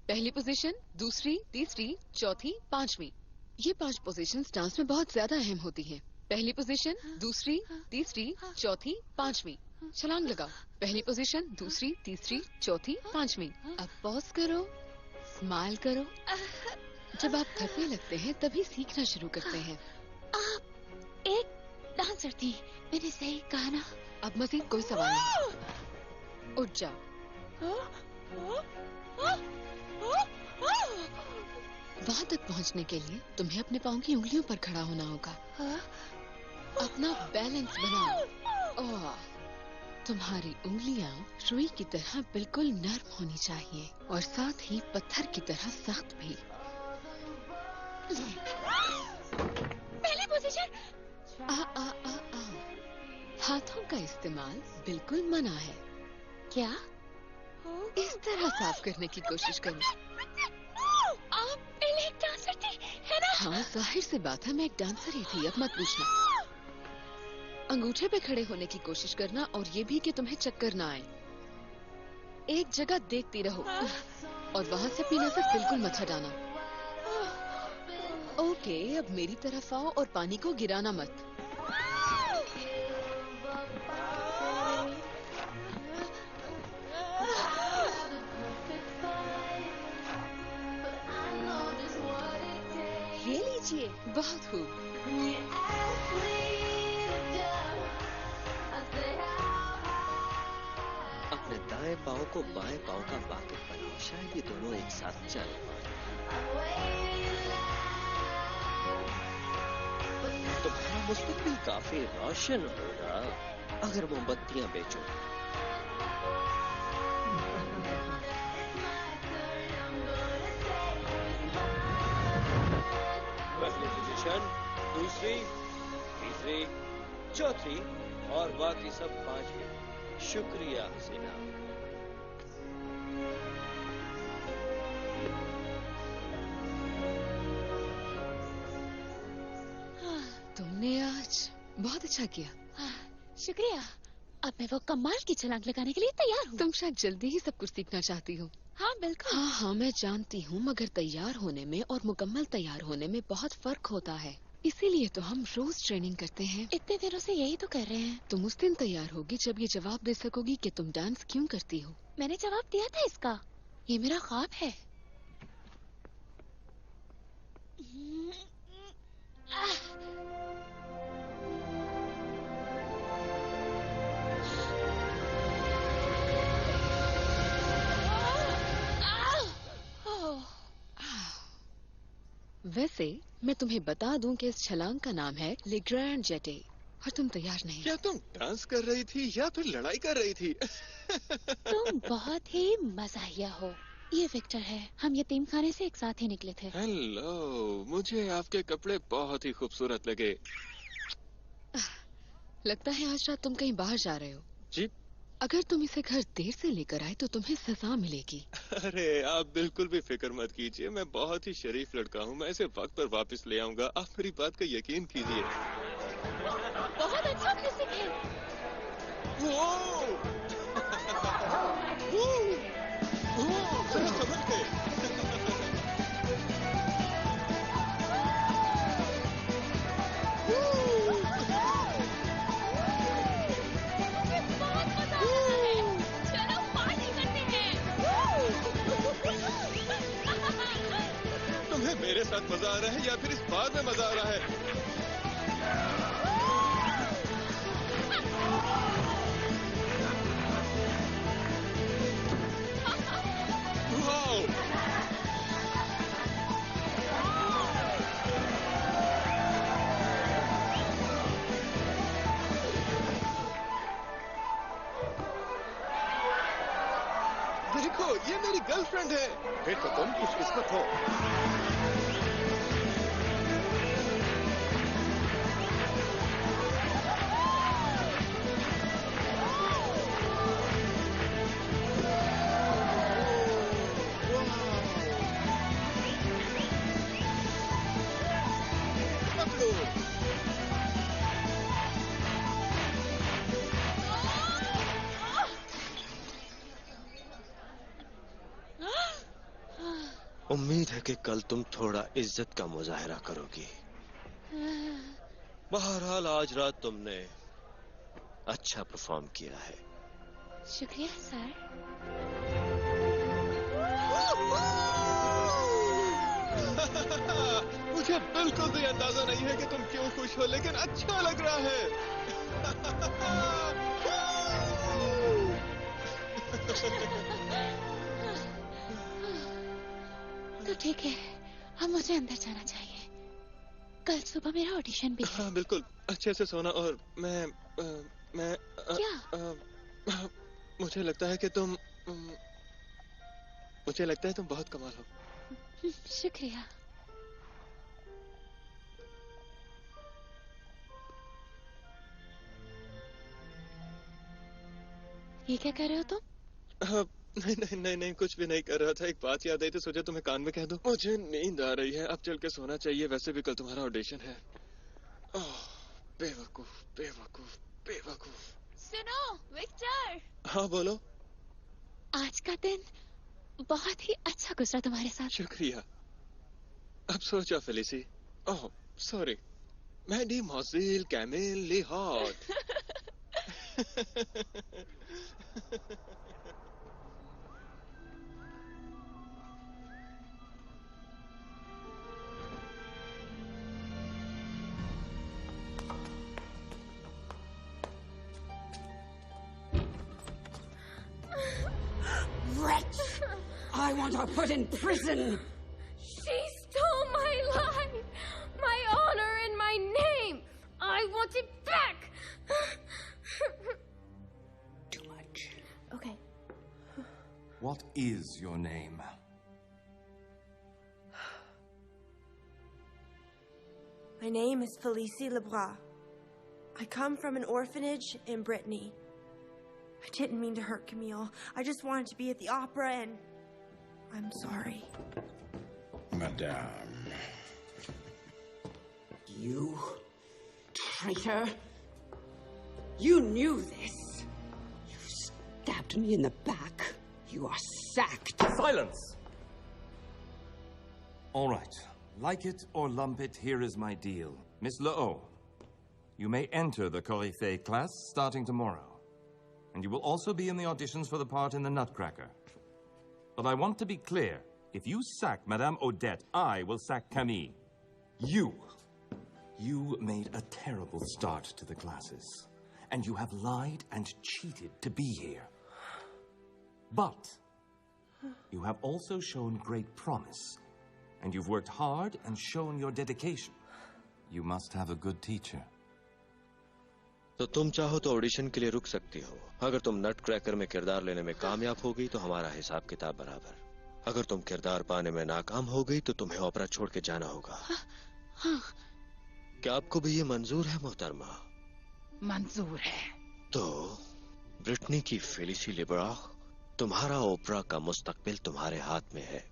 पहली पोजीशन, दूसरी, तीसरी, चौथी, पांचवी। ये 5 पोजीशंस डांस में बहुत ज्यादा अहम होती हैं। पहली पोजीशन, दूसरी, तीसरी, चौथी, पांचवी। छलांग लगाओ। पहली पोजीशन, दूसरी, तीसरी, चौथी, पांचवी। अब पॉज करो, स्माइल करो। जब आप थकने लगते हैं तभी सीखना शुरू करते हैं। आप एक डांसर थी, मैंने सही कहा ना? अब मजीद कोई सवाल नहीं, उठ जाओ। वहाँ तक पहुँचने के लिए तुम्हें अपने पाँव की उंगलियों पर खड़ा होना होगा। अपना बैलेंस बनाओ। ओह, तुम्हारी उंगलियाँ रुई की तरह बिल्कुल नर्म होनी चाहिए और साथ ही पत्थर की तरह सख्त भी। पहली पोजीशन। हाथों का इस्तेमाल बिल्कुल मना है। क्या? इस तरह साफ करने की कोशिश करो। आप पहले एक डांसर थी, है ना? हाँ, जाहिर सी बात है, मैं एक डांसर ही थी। अब मत पूछना। अंगूठे पे खड़े होने की कोशिश करना और ये भी कि तुम्हें चक्कर ना आए। एक जगह देखती रहो और वहाँ से अपनी नजर बिल्कुल मत हटाना। ओके, अब मेरी तरफ आओ और पानी को गिराना मत। ये लीजिए, बहुत खूब। अपने दाएं पाँव को बाएं पाँव का वाकिफ बनिए, शायद ये दोनों एक साथ चल। तुम्हारा मुस्तकबिल काफी रोशन होगा अगर मोमबत्तियां बेचो। पहली पोजीशन, दूसरी, तीसरी, चौथी और बाकी सब पांचवी। शुक्रिया हसीना। तुमने आज बहुत अच्छा किया। शुक्रिया। अब मैं वो कमाल की छलांग लगाने के लिए तैयार हूँ। तुम शायद जल्दी ही सब कुछ सीखना चाहती हो। हाँ बिल्कुल। हाँ मैं जानती हूँ, मगर तैयार होने में और मुकम्मल तैयार होने में बहुत फर्क होता है। इसीलिए तो हम रोज ट्रेनिंग करते हैं। इतने दिनों से यही तो कर रहे हैं। तुम उस दिन तैयार होगी जब ये जवाब दे सकोगी कि तुम डांस क्यों करती हो। मैंने जवाब दिया था इसका। ये मेरा ख्वाब है। वैसे मैं तुम्हें बता दूं कि इस छलांग का नाम है ले ग्रैंड जेटे, और तुम तैयार नहीं। क्या तुम डांस कर रही थी या फिर लड़ाई कर रही थी? तुम बहुत ही मज़ाहिया हो। ये विक्टर है, हम यतीम खाने से एक साथ ही निकले थे। हेलो, मुझे आपके कपड़े बहुत ही खूबसूरत लगे। लगता है आज रात तुम कहीं बाहर जा रहे हो। जी? अगर तुम इसे घर देर से लेकर आए तो तुम्हें सजा मिलेगी। अरे आप बिल्कुल भी फिक्र मत कीजिए, मैं बहुत ही शरीफ लड़का हूँ। मैं इसे वक्त पर वापस ले आऊंगा। आप मेरी बात का यकीन कीजिए। बहुत अच्छा म्यूजिक है। जरा संभल के। तुम्हें मेरे साथ मजा आ रहा है या फिर इस बार में मजा आ रहा है? देखो, ये मेरी गर्लफ्रेंड है। फिर तो तुम खुशकिस्मत हो। उम्मीद है कि कल तुम थोड़ा इज्जत का मुजाहरा करोगी। बहरहाल आज रात तुमने अच्छा परफॉर्म किया है। शुक्रिया सर। मुझे बिल्कुल भी अंदाजा नहीं है कि तुम क्यों खुश हो, लेकिन अच्छा लग रहा है। तो ठीक है, अब मुझे अंदर जाना चाहिए। कल सुबह मेरा ऑडिशन भी है। हाँ बिल्कुल, अच्छे से सोना। और मैं क्या? मुझे लगता है कि तुम बहुत कमाल हो। शुक्रिया। ये क्या कर रहे हो तुम? नहीं, कुछ भी नहीं कर रहा था। एक बात याद आई तो सोचा तुम्हें कान में कह दूं। मुझे नींद आ रही है, अब चल के सोना चाहिए। वैसे भी कल तुम्हारा ऑडिशन है। बेवकूफ। सुनो विक्टर। हाँ बोलो। आज का दिन बहुत ही अच्छा गुजरा तुम्हारे साथ। शुक्रिया। अब सो जा फेलिसी। ओह सॉरी, मैडी मॉजिल कैमिल ली हॉट। Wretch! I want her put in prison! She stole my life, my honor, and my name. I want it back. Too much. Okay. What is your name? My name is Felicie Lebras. I come from an orphanage in Brittany. I didn't mean to hurt Camille. I just wanted to be at the opera and I'm sorry. Madame. You traitor! You knew this! stabbed me in the back. You are sacked. Silence! All right. Like it or lump it, here is my deal. Miss Le'o, you may enter the Coryphée class starting tomorrow. And you will also be in the auditions for the part in the Nutcracker. But I want to be clear. If you sack Madame Odette, I will sack Camille. You made a terrible start to the classes. And you have lied and cheated to be here. But you have also shown great promise. And you've worked hard and shown your dedication. You must have a good teacher. तो तुम चाहो तो audition के लिए रुक सकती हो। अगर तुम नट क्रैकर में किरदार लेने में कामयाब हो गई तो हमारा हिसाब किताब बराबर। अगर तुम किरदार पाने में नाकाम हो गई तो तुम्हें ओपेरा छोड़ के जाना होगा। हाँ। क्या आपको भी ये मंजूर है मोहतरमा? मंजूर है। तो ब्रिटनी की फेलिसी लिब्रा, तुम्हारा ओपेरा का मुस्तकबिल तुम्हारे हाथ में है।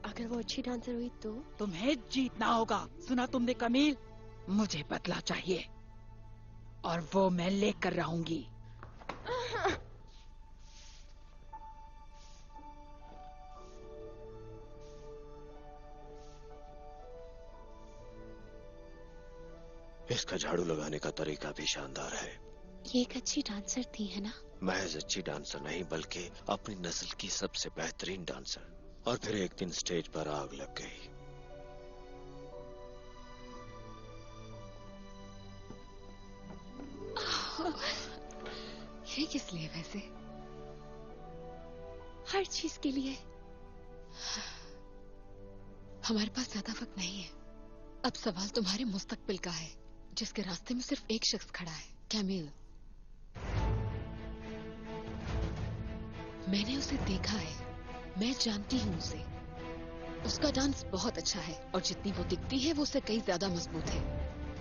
अगर वो अच्छी डांसर हुई तो? तुम्हें जीतना होगा। सुना तुमने कमील? मुझे बदला चाहिए और वो मैं लेकर रहूंगी। इसका झाड़ू लगाने का तरीका भी शानदार है। ये एक अच्छी डांसर थी, है ना? महज अच्छी डांसर नहीं बल्कि अपनी नस्ल की सबसे बेहतरीन डांसर। और फिर एक दिन स्टेज पर आग लग गई। ये किस लिए वैसे? हर चीज के लिए। हमारे पास ज्यादा वक्त नहीं है। अब सवाल तुम्हारे मुस्तकबिल का है, जिसके रास्ते में सिर्फ एक शख्स खड़ा है, कैमिल। मैंने उसे देखा है, मैं जानती हूँ उसे। उसका डांस बहुत अच्छा है और जितनी वो दिखती है वो उससे कई ज्यादा मजबूत है।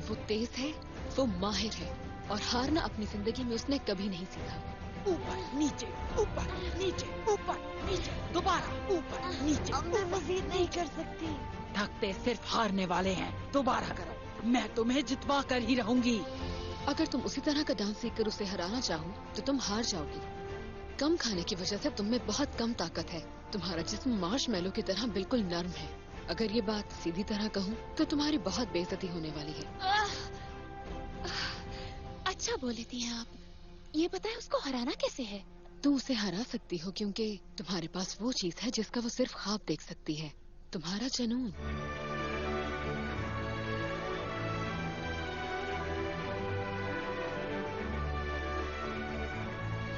वो तेज है, वो माहिर है और हारना अपनी जिंदगी में उसने कभी नहीं सीखा। ऊपर नीचे, ऊपर नीचे, ऊपर नीचे, दोबारा ऊपर नीचे। अब मैं मजीद नहीं कर सकती। थकते सिर्फ हारने वाले हैं। दोबारा करो, मैं तुम्हें जितवा कर ही रहूंगी। अगर तुम उसी तरह का डांस सीखकर उसे हराना चाहो तो तुम हार जाओगी। कम खाने की वजह से तुम में बहुत कम ताकत है। तुम्हारा जिस्म मार्शमैलो की तरह बिल्कुल नर्म है। अगर ये बात सीधी तरह कहूँ तो तुम्हारी बहुत बेइज्जती होने वाली है। अच्छा बोल लेती हैं आप। ये पता है उसको हराना कैसे है? तुम उसे हरा सकती हो क्योंकि तुम्हारे पास वो चीज है जिसका वो सिर्फ ख्वाब देख सकती है, तुम्हारा जुनून।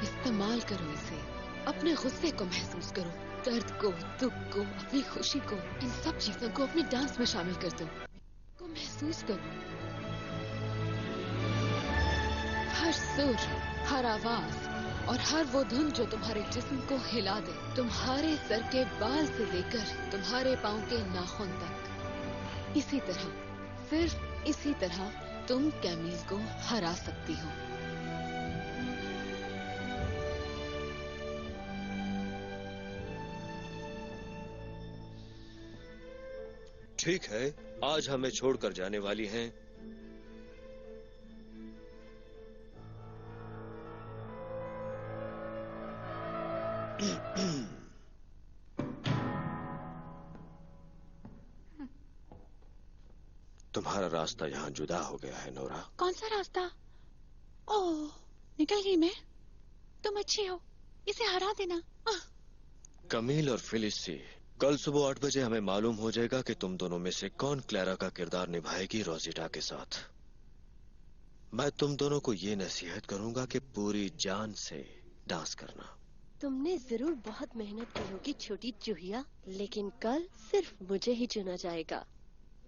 इस्तेमाल करो इसे, अपने गुस्से को महसूस करो, दर्द को, दुख को, अपनी खुशी को, इन सब चीजों को अपने डांस में शामिल कर दो। को महसूस करो। हर सुर, हर आवाज और हर वो धुन जो तुम्हारे जिस्म को हिला दे, तुम्हारे सर के बाल से लेकर तुम्हारे पाँव के नाखून तक। इसी तरह, सिर्फ इसी तरह तुम कैमिल को हरा सकती हो। ठीक है, आज हमें छोड़कर जाने वाली हैं। तुम्हारा रास्ता यहाँ जुदा हो गया है नोरा। कौन सा रास्ता? ओह, निकल गई मैं। तुम अच्छी हो, इसे हरा देना। कमील और फिलिसी, कल सुबह 8 बजे हमें मालूम हो जाएगा कि तुम दोनों में से कौन क्लैरा का किरदार निभाएगी रोजिटा के साथ। मैं तुम दोनों को ये नसीहत करूंगा कि पूरी जान से डांस करना। तुमने जरूर बहुत मेहनत की होगी छोटी चूहिया, लेकिन कल सिर्फ मुझे ही चुना जाएगा।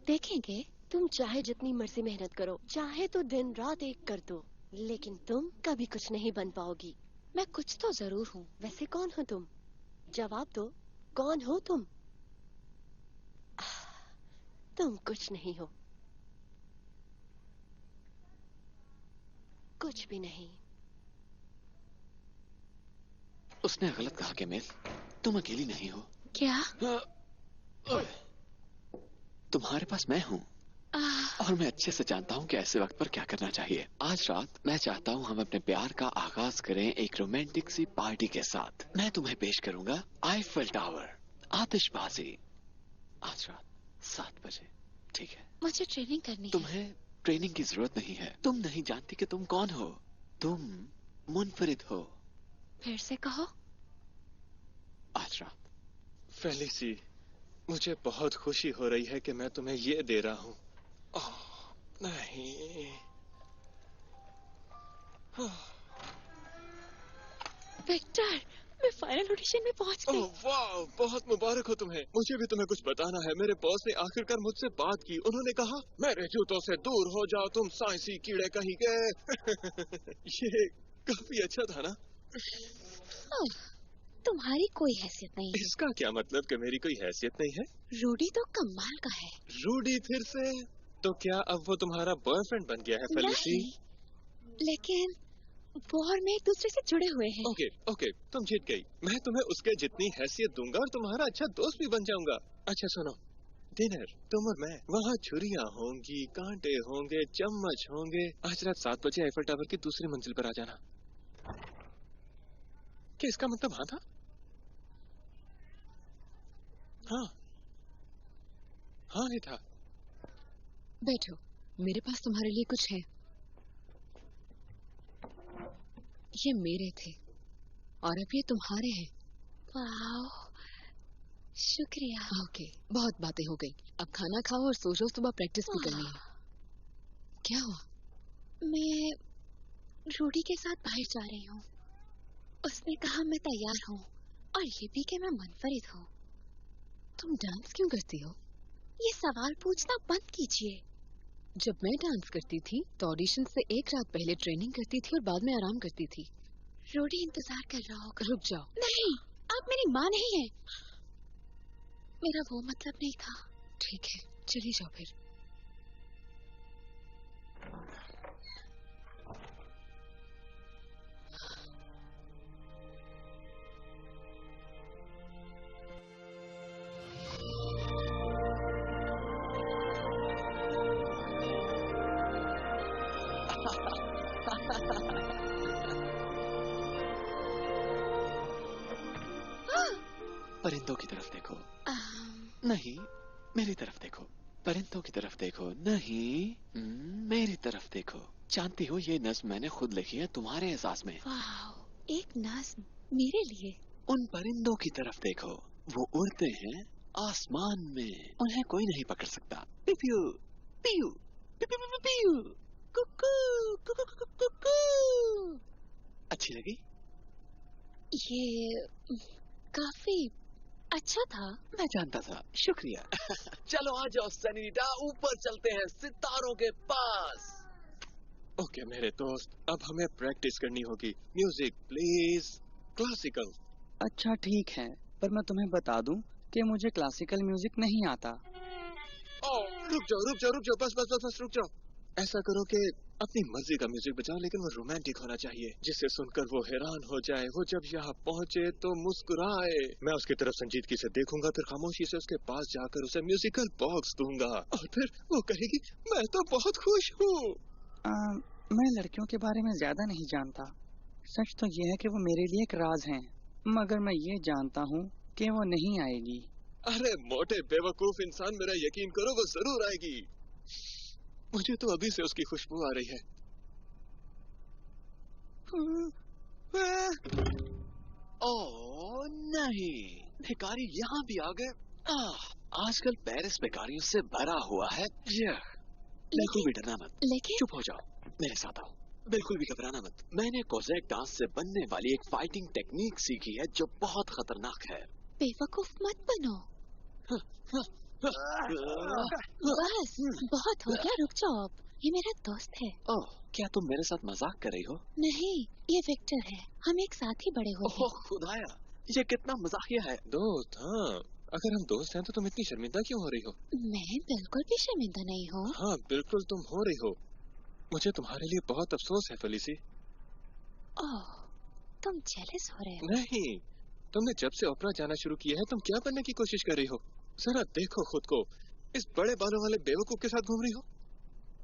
देखेंगे। तुम चाहे जितनी मर्जी मेहनत करो, चाहे तो दिन रात एक कर दो, लेकिन तुम कभी कुछ नहीं बन पाओगी। मैं कुछ तो जरूर हूँ। वैसे कौन हो तुम? जवाब दो, कौन हो तुम? तुम कुछ नहीं हो, कुछ भी नहीं। उसने गलत कहा कैमिल, तुम अकेली नहीं हो। क्या? तुम्हारे पास मैं हूँ और मैं अच्छे से जानता हूँ कि ऐसे वक्त पर क्या करना चाहिए। आज रात मैं चाहता हूँ हम अपने प्यार का आगाज करें एक रोमांटिक सी पार्टी के साथ। मैं तुम्हें पेश करूंगा आईफल टावर, आतिशबाजी, आज रात 7 बजे, ठीक है? मुझे ट्रेनिंग करनी है। तुम्हें ट्रेनिंग की जरूरत नहीं है। तुम नहीं जानती कि तुम कौन हो। तुम मुनफरिद हो। फिर से कहो। आज रात। फेलिसी, मुझे बहुत खुशी हो रही है कि मैं तुम्हें ये दे रहा हूँ। नहीं। विक्टर, मैं फाइनल ऑडिशन में पहुंच गई। वाह, बहुत मुबारक हो तुम्हें। मुझे भी तुम्हें कुछ बताना है। मेरे बॉस ने आखिरकार मुझसे बात की। उन्होंने कहा मेरे जूतों से दूर हो जाओ, तुम साइंसी कीड़े कहीं गए। ये काफी अच्छा था ना? तुम्हारी कोई हैसियत नहीं है। इसका क्या मतलब कि मेरी कोई हैसियत नहीं है? रूडी तो कमाल का है। रूडी फिर से? तो क्या अब वो तुम्हारा बॉयफ्रेंड बन गया है फेलिसी? लेकिन वो और मैं एक दूसरे से जुड़े हुए हैं। ओके, तुम जीत गई। मैं तुम्हें उसके जितनी हैसियत दूंगा और तुम्हारा अच्छा दोस्त भी बन जाऊंगा। अच्छा सुनो, डिनर तुम और मैं, वहाँ छुरियाँ होंगी, कांटे होंगे, चम्मच होंगे। आज रात 7 बजे आईफल टावर की दूसरी मंजिल पर आ जाना। क्या इसका मतलब हाँ था? हाँ ही था। बैठो, मेरे पास तुम्हारे लिए कुछ है। ये मेरे थे और अब ये तुम्हारे हैं। वाह, शुक्रिया। ओके, बहुत बातें हो गई। अब खाना खाओ और सो जाओ, सुबह प्रैक्टिस भी करनी है। क्या हुआ? मैं रूडी के साथ बाहर जा रही हूँ। उसने कहा मैं तैयार हूँ और ये भी कि मैं मुनफरिद हूँ। तुम डांस क्यों करती हो? ये सवाल पूछना बंद कीजिए। जब मैं डांस करती थी तो ऑडिशन से एक रात पहले ट्रेनिंग करती थी और बाद में आराम करती थी। रूडी इंतजार कर रहा होगा। रुक जाओ। नहीं, आप मेरी माँ नहीं है। मेरा वो मतलब नहीं था। ठीक है, चली जाओ फिर। परिंदों की तरफ देखो। नहीं, मेरी तरफ देखो। परिंदों की तरफ देखो। नहीं, मेरी तरफ देखो। जानती हो ये नज्म मैंने खुद लिखी है तुम्हारे एहसास में। वाह, एक नज्म मेरे लिए। उन परिंदों की तरफ देखो, वो उड़ते हैं आसमान में, उन्हें कोई नहीं पकड़ सकता। पिपियू पियू पिपियू पियू, कुकू कुकू कुकू कुकू। अच्छी लगी? ये काफी अच्छा था। मैं जानता था। शुक्रिया। चलो आ जाओ सनीटा, ऊपर चलते हैं सितारों के पास। ओके मेरे दोस्त, अब हमें प्रैक्टिस करनी होगी। Music please, classical. अच्छा ठीक है, पर मैं तुम्हें बता दूं कि मुझे क्लासिकल म्यूजिक नहीं आता। रुक जाओ, बस रुक जाओ। ऐसा करो कि अपनी मर्जी का म्यूजिक बजाओ, लेकिन वो रोमांटिक होना चाहिए, जिसे सुनकर वो हैरान हो जाए। वो जब यहाँ पहुँचे तो मुस्कुराए। मैं उसकी तरफ संजीदगी से देखूंगा, फिर खामोशी से उसके पास जाकर उसे म्यूजिकल बॉक्स दूंगा और फिर वो कहेगी मैं तो बहुत खुश हूँ। मैं लड़कियों के बारे में ज्यादा नहीं जानता। सच तो ये है कि वो मेरे लिए एक राज हैं, मगर मैं ये जानता हूँ कि वो नहीं आएगी। अरे मोटे बेवकूफ इंसान, मेरा यकीन करो वो जरूर आएगी। मुझे तो अभी से उसकी खुशबू आ रही है। ओह नहीं, भिखारी यहाँ भी आ गए। आजकल पेरिस भिखारियों से भरा हुआ है। बिल्कुल भी डरना मत। लेकिन चुप हो जाओ, मेरे साथ आओ। बिल्कुल भी घबराना मत। मैंने कोज़ैक डांस से बनने वाली एक फाइटिंग टेक्निक सीखी है जो बहुत खतरनाक है। बेवकूफ मत बनो। बस बहुत हो गया, रुक जाओ अब। ये मेरा दोस्त है। ओह, क्या तुम मेरे साथ मजाक कर रही हो? नहीं, ये विक्टर है। हम एक साथ ही बड़े हुए हैं। ओह खुदाया, ये कितना मजाकिया है। दोस्त? हाँ, अगर हम दोस्त हैं तो तुम इतनी शर्मिंदा क्यों हो रही हो? मैं बिल्कुल भी शर्मिंदा नहीं हूँ। हाँ बिल्कुल तुम हो रही हो। मुझे तुम्हारे लिए बहुत अफसोस है फेलिसी। ओह, तुम जेलस हो रहे हो? नहीं, तुमने जब से ओपेरा जाना शुरू किया है तुम क्या बनने की कोशिश कर रही हो? जरा देखो खुद को, इस बड़े बालों वाले बेवकूफ के साथ घूम रही हो।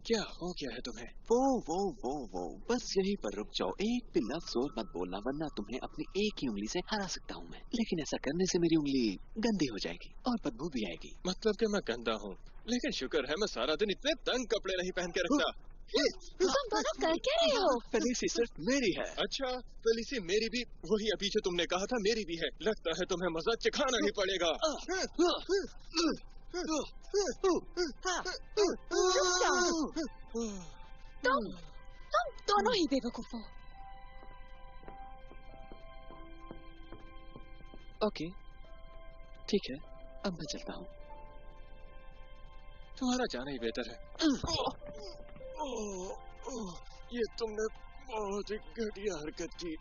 क्या हो गया है तुम्हें? वो बस यहीं पर रुक जाओ, एक भी लफ्ज और मत बोलना, वरना तुम्हें अपनी एक ही उंगली से हरा सकता हूँ मैं। लेकिन ऐसा करने से मेरी उंगली गंदी हो जाएगी और बदबू भी आएगी। मतलब कि मैं गंदा हूँ, लेकिन शुक्र है मैं सारा दिन इतने तंग कपड़े नहीं पहन के रखता। तुम दोनों कर क्या रहे हो? फेलिसी सिर्फ मेरी है। अच्छा, फेलिसी मेरी भी वही अभी जो तुमने कहा था मेरी भी है। लगता है तुम्हें मजा चिखाना ही पड़ेगा। तुम दोनों ही बेवकूफ हो। ओके, ठीक है, अब मैं चलता हूँ। तुम्हारा जाना ही बेहतर है। ये तुमने बहुत ही घटिया हरकत की।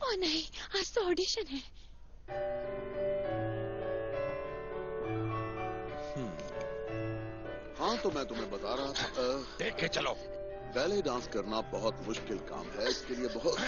ओह नहीं, आज तो ऑडिशन है। हाँ, तो मैं तुम्हें बता रहा था। देख के चलो। बैले डांस करना बहुत मुश्किल काम है, इसके लिए बहुत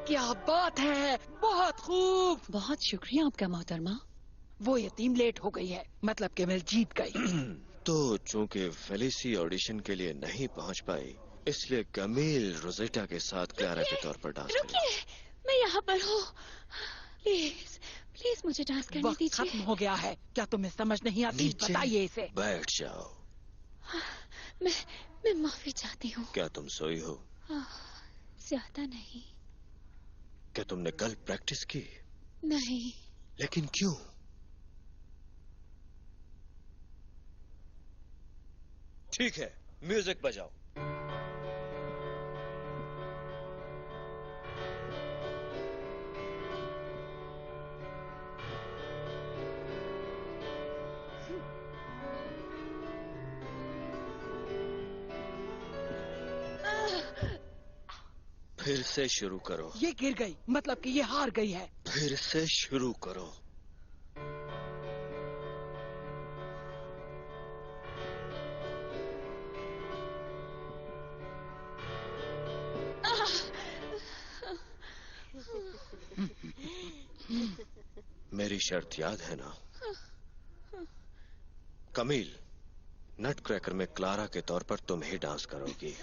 क्या बात है, बहुत खूब। बहुत शुक्रिया आपका मोहतरमा। वो यतीम लेट हो गई है, मतलब कि मैं जीत गई। तो चूंकि फेलिसी ऑडिशन के लिए नहीं पहुंच पाई, इसलिए कमील रोजेटा के साथ क्लारा के तौर पर डांस करेगी। रुकिए, मैं यहाँ पर हूँ। प्लीज प्लीज मुझे डांस करने वक्त दीजिए। खत्म हो गया है, क्या तुम्हें समझ नहीं आती? नीचे बताइए इसे। बैठ जाओ। मैं माफी चाहती हूँ। क्या तुम सोई हो? ज्यादा नहीं। क्या तुमने कल प्रैक्टिस की? नहीं। लेकिन क्यों? ठीक है, म्यूजिक बजाओ। फिर से शुरू करो। ये गिर गई, मतलब कि ये हार गई है। फिर से शुरू करो। मेरी शर्त याद है ना? कमील, नट क्रैकर में क्लारा के तौर पर तुम ही डांस करोगी।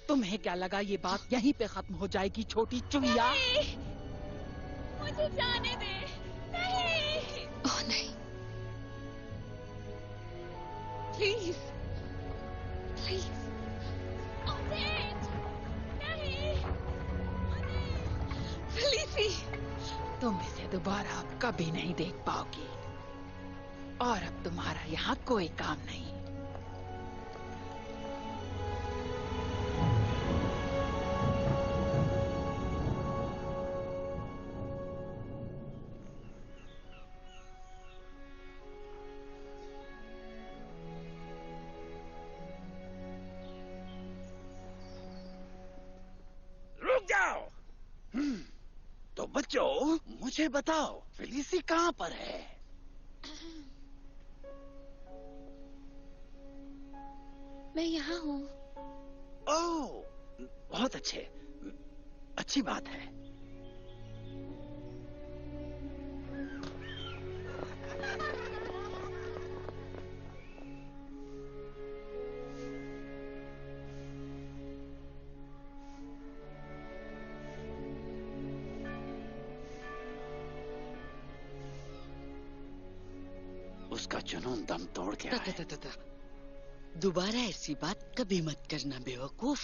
तुम्हें क्या लगा ये बात यहीं पे खत्म हो जाएगी, छोटी चुईया? मुझे जाने दे। नहीं। ओह नहीं। Please please. नहीं। फेलिसी, तुम इसे दोबारा अब कभी नहीं देख पाओगी, और अब तुम्हारा यहाँ कोई काम नहीं। रुक जाओ। तो बच्चों, मुझे बताओ फेलिसी कहाँ पर है? मैं यहाँ हूँ। ओह, बहुत अच्छे, अच्छी बात है। उसका जुनून दम तोड़ के आए। दोबारा ऐसी बात कभी मत करना बेवकूफ।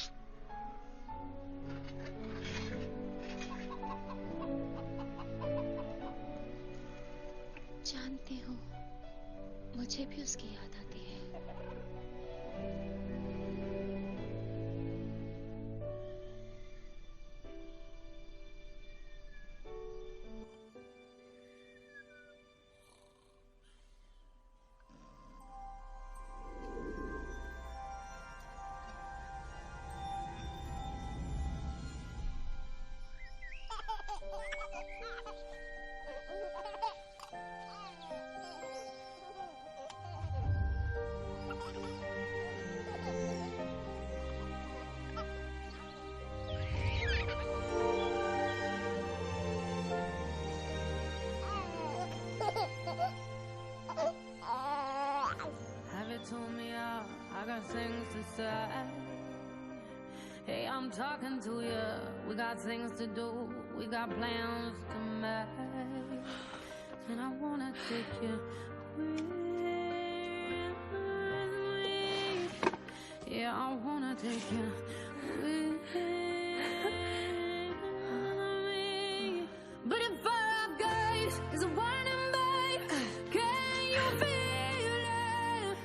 जानती हूँ, मुझे भी उसकी याद आती है। Told me I got things to say. Hey, I'm talking to you. We got things to do. We got plans to make. And I wanna take you with me. Yeah, I wanna take you with me. But if our gaze is a warning, babe, can you feel it?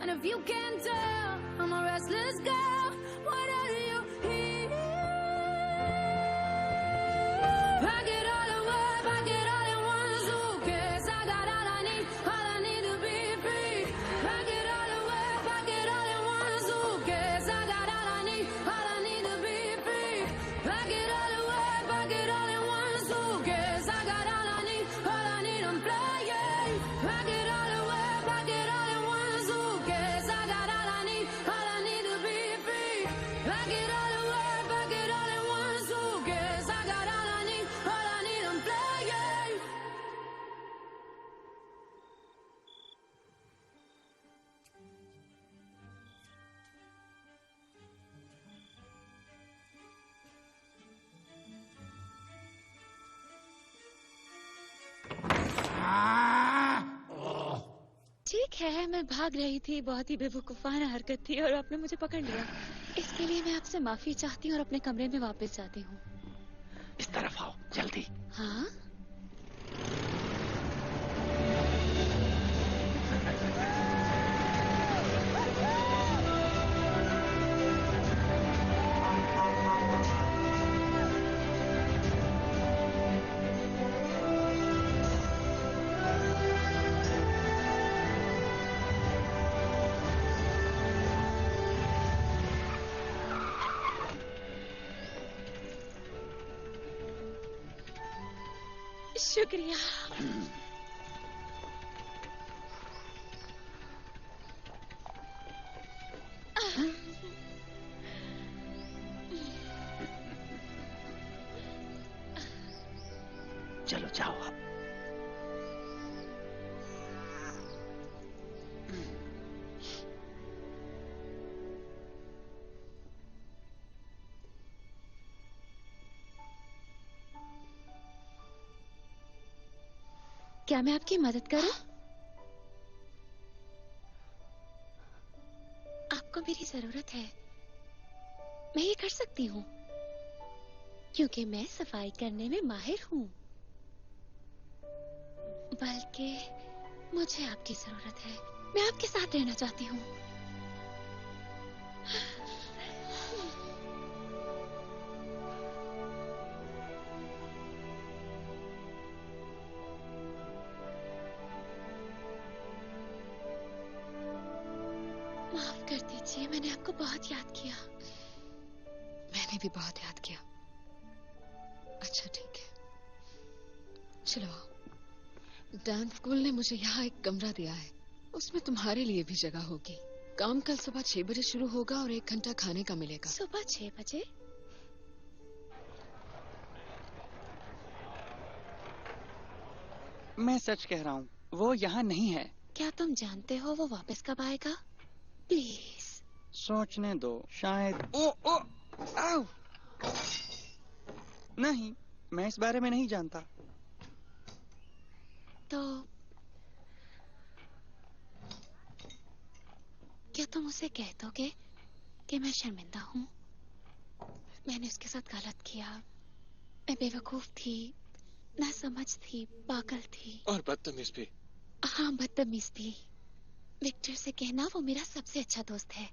And if you can't tell, I'm a restless girl. What are you here? Pack it all away, pack it all in one suitcase. I got all I need to be free. Pack it all away, pack it all in one suitcase. I got all I need to be free. Pack it all away, pack it all in one suitcase. I got all I need, I'm playing. Pack it all away, pack it all in one suitcase. I got all I need to be free. Pack it all away, pack it all in one suitcase. I got all I need, I'm playing. ठीक है, मैं भाग रही थी, बहुत ही बेवकूफाना हरकत थी और आपने मुझे पकड़ लिया। इसके लिए मैं आपसे माफी चाहती हूँ और अपने कमरे में वापस जाती हूँ। इस तरफ आओ जल्दी। हाँ? शुक्रिया। चलो जाओ आप। क्या मैं आपकी मदद करूं? आपको मेरी जरूरत है, मैं ये कर सकती हूँ क्योंकि मैं सफाई करने में माहिर हूँ। बल्कि मुझे आपकी जरूरत है, मैं आपके साथ रहना चाहती हूँ। माफ कर दीजिए, मैंने आपको बहुत याद किया। मैंने भी बहुत याद किया। अच्छा ठीक है, चलो आओ। डांस स्कूल ने मुझे यहाँ एक कमरा दिया है, उसमें तुम्हारे लिए भी जगह होगी। काम कल सुबह 6 बजे शुरू होगा और 1 घंटा खाने का मिलेगा। सुबह 6 बजे? मैं सच कह रहा हूँ, वो यहाँ नहीं है। क्या तुम जानते हो वो वापस कब आएगा? प्लीज सोचने दो, शायद। ओ ओ आओ। नहीं, मैं इस बारे में नहीं जानता। तो क्या तुम उसे कह दोगे कि मैं शर्मिंदा हूँ? मैंने उसके साथ गलत किया। मैं बेवकूफ थी, नासमझ थी, पागल थी और बदतमीज भी। हाँ, बदतमीज भी। विक्टर से कहना वो मेरा सबसे अच्छा दोस्त है,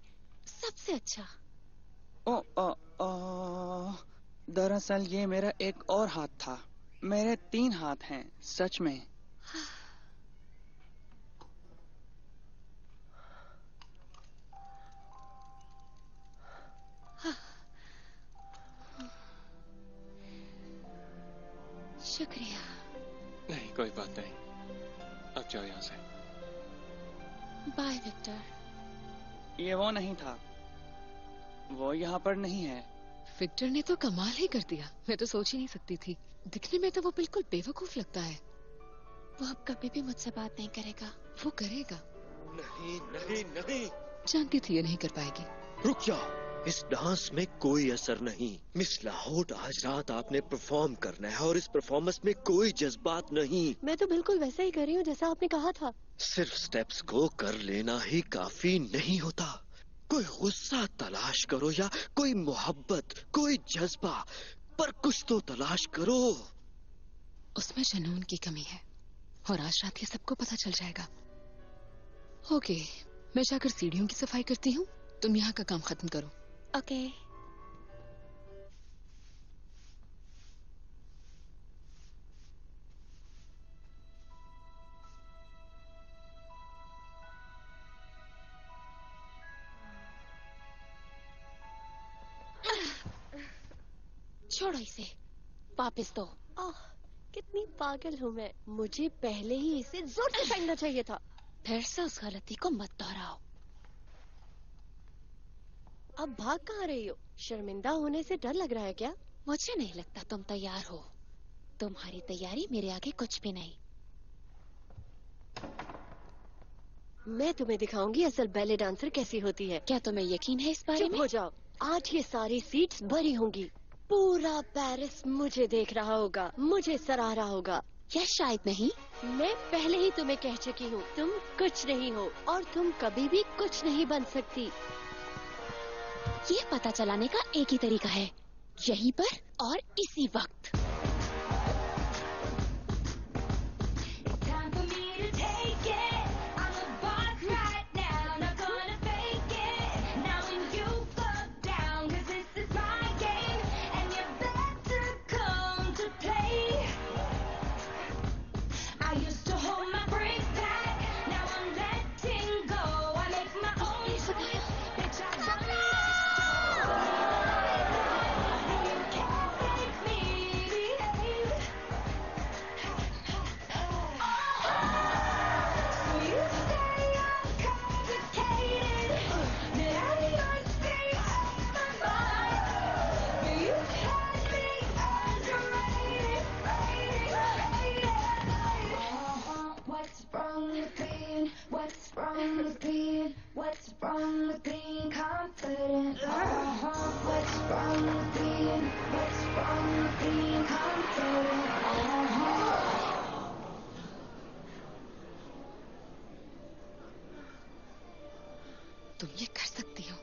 सबसे अच्छा। दरअसल ये मेरा एक और हाथ था। मेरे 3 हाथ हैं, सच में। शुक्रिया। नहीं, कोई बात नहीं। अब जाओ यहाँ से। Bye Victor. ये वो नहीं था, वो यहाँ पर नहीं है। विक्टर ने तो कमाल ही कर दिया। मैं तो सोच ही नहीं सकती थी। दिखने में तो वो बिल्कुल बेवकूफ लगता है। वो अब कभी भी मुझसे बात नहीं करेगा। वो करेगा। नहीं नहीं नहीं, जानती थी ये नहीं कर पाएगी। रुक जाओ, इस डांस में कोई असर नहीं। मिस लाहौट, आज रात आपने परफॉर्म करना है और इस परफॉर्मेंस में कोई जज्बात नहीं। मैं तो बिल्कुल वैसा ही कर रही हूँ जैसा आपने कहा था। सिर्फ स्टेप्स को कर लेना ही काफी नहीं होता। कोई गुस्सा तलाश करो या कोई मोहब्बत, कोई जज्बा, पर कुछ तो तलाश करो। उसमें जुनून की कमी है और आज रात ये सबको पता चल जाएगा। ओके, मैं जाकर सीढ़ियों की सफाई करती हूँ, तुम यहाँ का काम खत्म करो। ओके। छोड़ो इसे, वापस दो। कितनी पागल हूँ मैं। मुझे पहले ही इसे जोर से फेंकना चाहिए था। फिर से उस गलती को मत दोहराओ। अब भाग कहाँ रही हो? शर्मिंदा होने से डर लग रहा है क्या? मुझे नहीं लगता तुम तैयार हो। तुम्हारी तैयारी मेरे आगे कुछ भी नहीं। मैं तुम्हें दिखाऊंगी असल बैले डांसर कैसी होती है। क्या तुम्हें यकीन है इस बारे में? चुप हो जाओ। आज ये सारी सीट्स भरी होंगी। पूरा पेरिस मुझे देख रहा होगा, मुझे सराह रहा होगा। या शायद नहीं। मैं पहले ही तुम्हें कह चुकी हूँ, तुम कुछ नहीं हो और तुम कभी भी कुछ नहीं बन सकती। ये पता चलाने का एक ही तरीका है, यहीं पर और इसी वक्त। तुम ये कर सकती हो।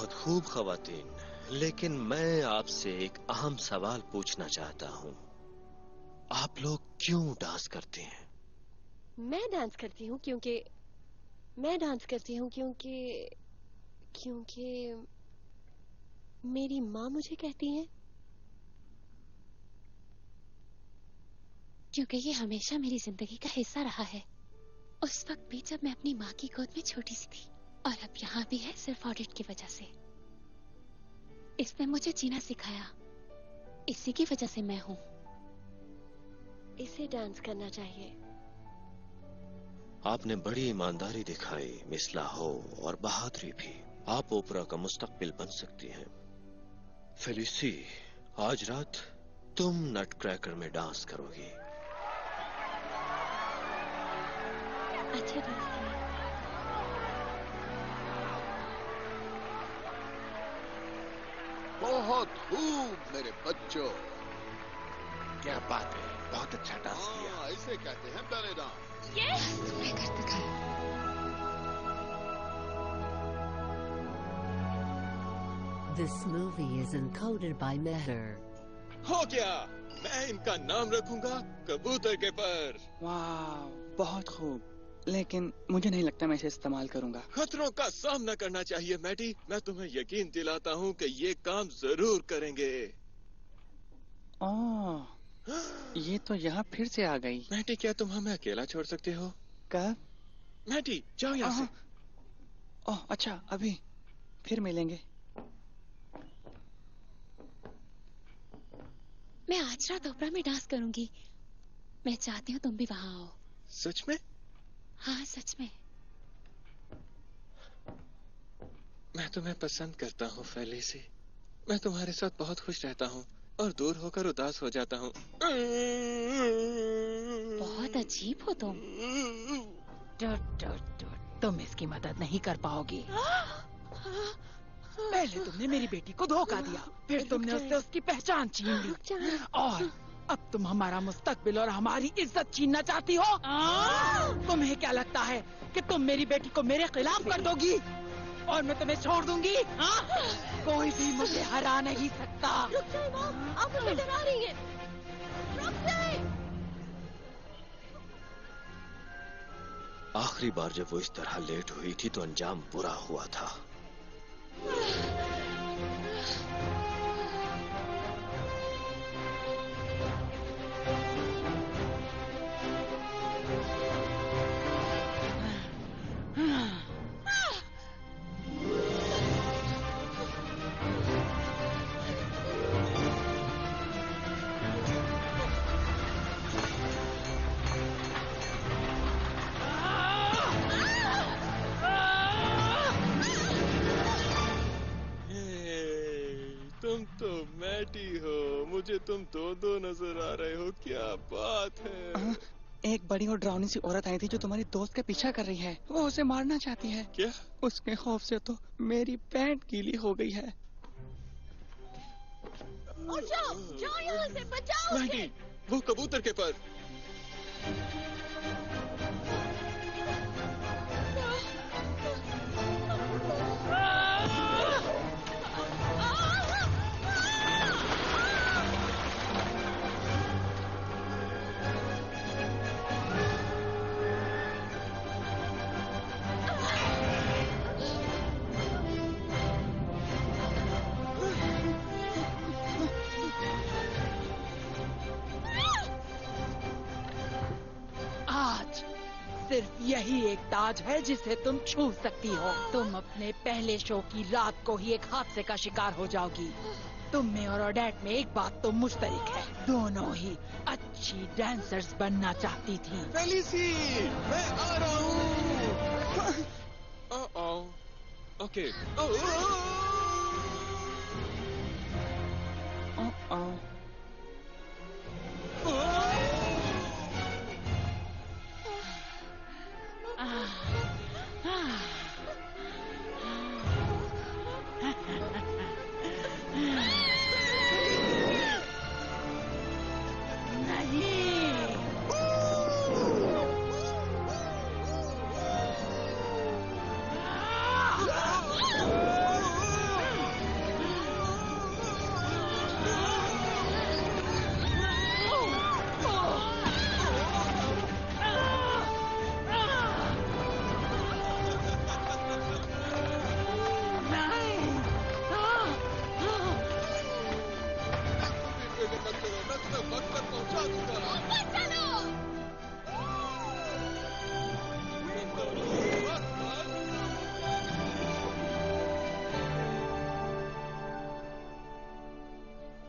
बहुत खूब ख़वातीन, लेकिन मैं आपसे एक अहम सवाल पूछना चाहता हूँ। आप लोग क्यों डांस करते हैं? मैं डांस करती हूँ क्योंकि मेरी माँ मुझे कहती है। क्योंकि ये हमेशा मेरी जिंदगी का हिस्सा रहा है। उस वक्त भी जब मैं अपनी माँ की गोद में छोटी सी थी, और अब यहाँ भी है सिर्फ ऑडिट की वजह से। इसने मुझे जीना सिखाया, इसी की वजह से मैं हूँ। इसे डांस करना चाहिए। आपने बड़ी ईमानदारी दिखाई मिस लाहो, और बहादुरी भी। आप ओपरा का मुस्तकबिल बन सकती हैं। फेलिसी, आज रात तुम नटक्रैकर में डांस करोगी। अच्छा डांस किया। बहुत खूब मेरे बच्चों। क्या बात है, बहुत अच्छा डांस किया। इसे कहते हैं बैले डांस। मैं कर दिखाया। This movie is encoded by Meher. हो गया, मैं इनका नाम रखूंगा कबूतर के पर। वाह, बहुत खूब। लेकिन मुझे नहीं लगता मैं इसे इस्तेमाल करूंगा। खतरों का सामना करना चाहिए मैटी। मैं तुम्हें यकीन दिलाता हूँ कि ये काम जरूर करेंगे। ओह, ये तो यहाँ फिर से आ गई। मैटी, क्या तुम हमें अकेला छोड़ सकते हो? कब? मैटी, जाओ यहाँ से। ओह, अच्छा, अभी फिर मिलेंगे। मैं आज रात ओपरा में डांस करूंगी। मैं चाहती हूँ तुम भी वहाँ आओ। सच में? हाँ, सच में। मैं तुम्हें पसंद करता हूँ फेलिसी। मैं तुम्हारे साथ बहुत खुश रहता हूँ और दूर होकर उदास हो जाता हूँ। बहुत अजीब हो तुम। तुम इसकी मदद नहीं कर पाओगी। पहले तुमने मेरी बेटी को धोखा दिया, फिर तुमने उससे उसकी पहचान छीन ली, और अब तुम हमारा मुस्तकबिल और हमारी इज्जत छीनना चाहती हो। तुम्हें क्या लगता है कि तुम मेरी बेटी को मेरे खिलाफ कर दोगी और मैं तुम्हें छोड़ दूंगी? कोई भी मुझे हरा नहीं सकता। रुक जाए माँ, आप मुझे डरा रही हैं। रुक जाए। आखिरी बार जब वो इस तरह लेट हुई थी तो अंजाम बुरा हुआ था। तुम तो मैटी हो, मुझे तुम दो नजर आ रहे हो। क्या बात है। एक बड़ी और डरावनी सी औरत आई थी जो तुम्हारी दोस्त का पीछा कर रही है। वो उसे मारना चाहती है। क्या? उसके खौफ से तो मेरी पैंट गीली हो गई है। जाओ यहाँ से, बचाओ। मैटी, वो कबूतर के पर। सिर्फ यही एक ताज है जिसे तुम छू सकती हो। तुम अपने पहले शो की रात को ही एक हादसे का शिकार हो जाओगी। तुम में और ओडेट में एक बात तो मुश्तरक है, दोनों ही अच्छी डांसर्स बनना चाहती थी। फेलिसी, मैं आ रहा हूँ। ओके।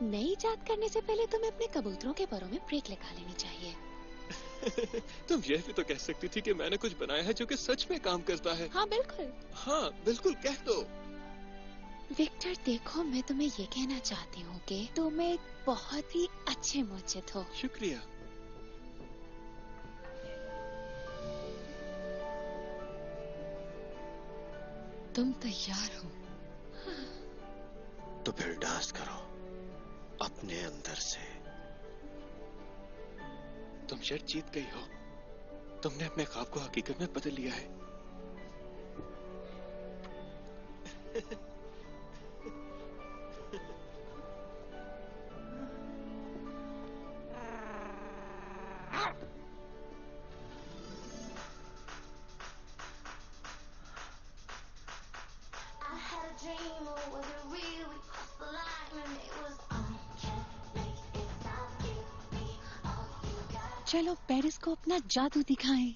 नई इजाद करने से पहले तुम्हें अपने कबूतरों के परों में ब्रेक लगा लेनी चाहिए। तुम ये भी तो कह सकती थी कि मैंने कुछ बनाया है जो कि सच में काम करता है। हाँ बिल्कुल। हाँ बिल्कुल, कह दो। विक्टर देखो, मैं तुम्हें ये कहना चाहती हूँ कि तुम एक बहुत ही अच्छे मुर्शिद हो। शुक्रिया। तुम तैयार हो? तो फिर डांस करो अपने अंदर से। तुम शायद जीत गई हो। तुमने अपने ख्वाब को हकीकत में बदल लिया है। चलो पेरिस को अपना जादू दिखाएं।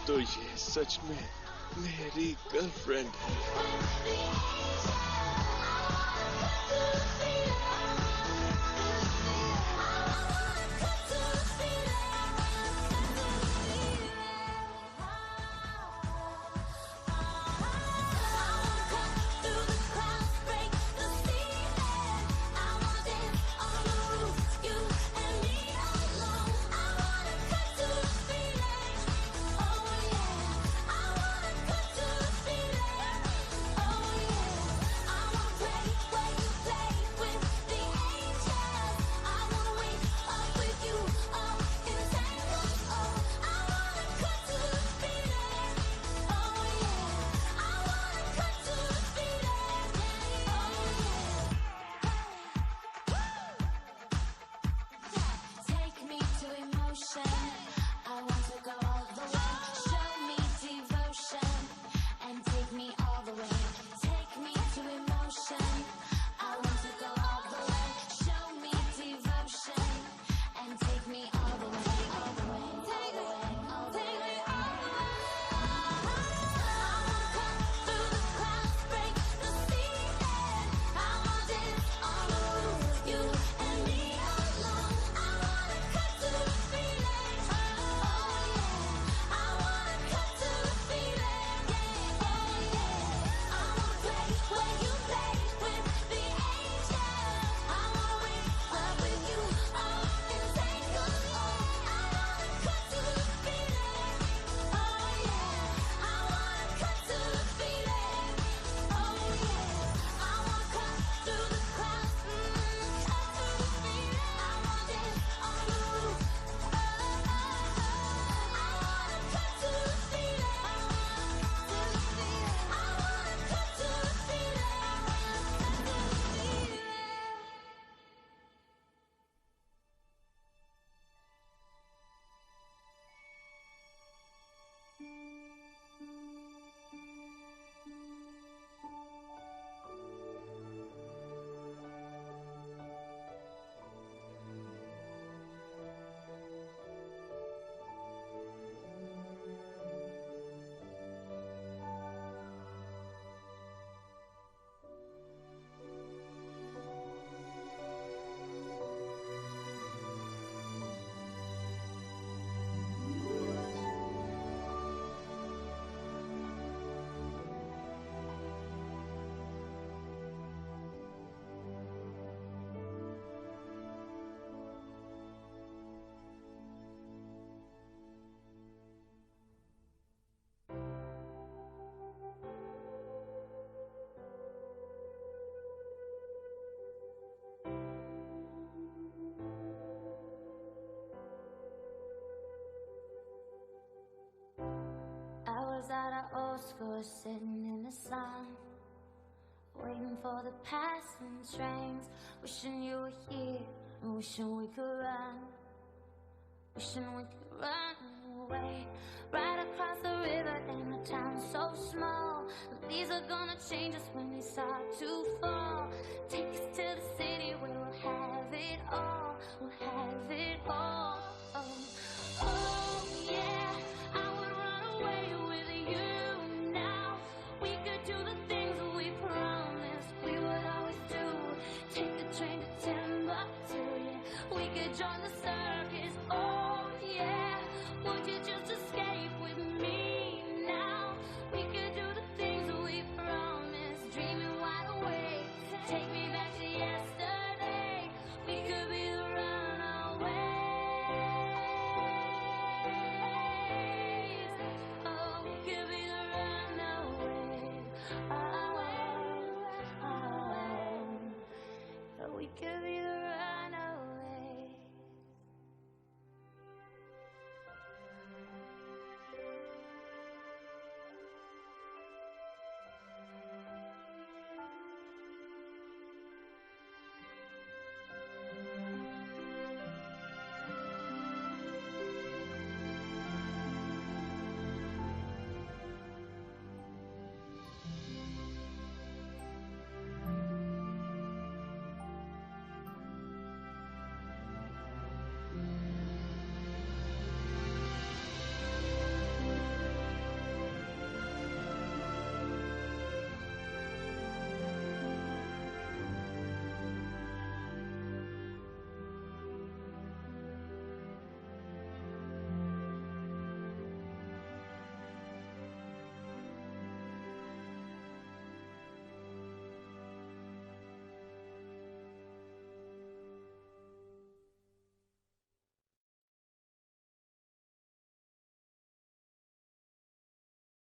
तो ये सच में मेरी गर्लफ्रेंड है। was at our old school sitting in the sun, waiting for the passing trains, wishing you were here Wishing we could run, wishing we could run away. Right across the river in a town so small. The leaves are gonna change us when they start to fall. Take us to the city where we'll have it all. We'll have it all. Oh yeah, I would run away with you now. We could do the things that we promised we would always do. Take a train to Timbuktu, yeah. We could join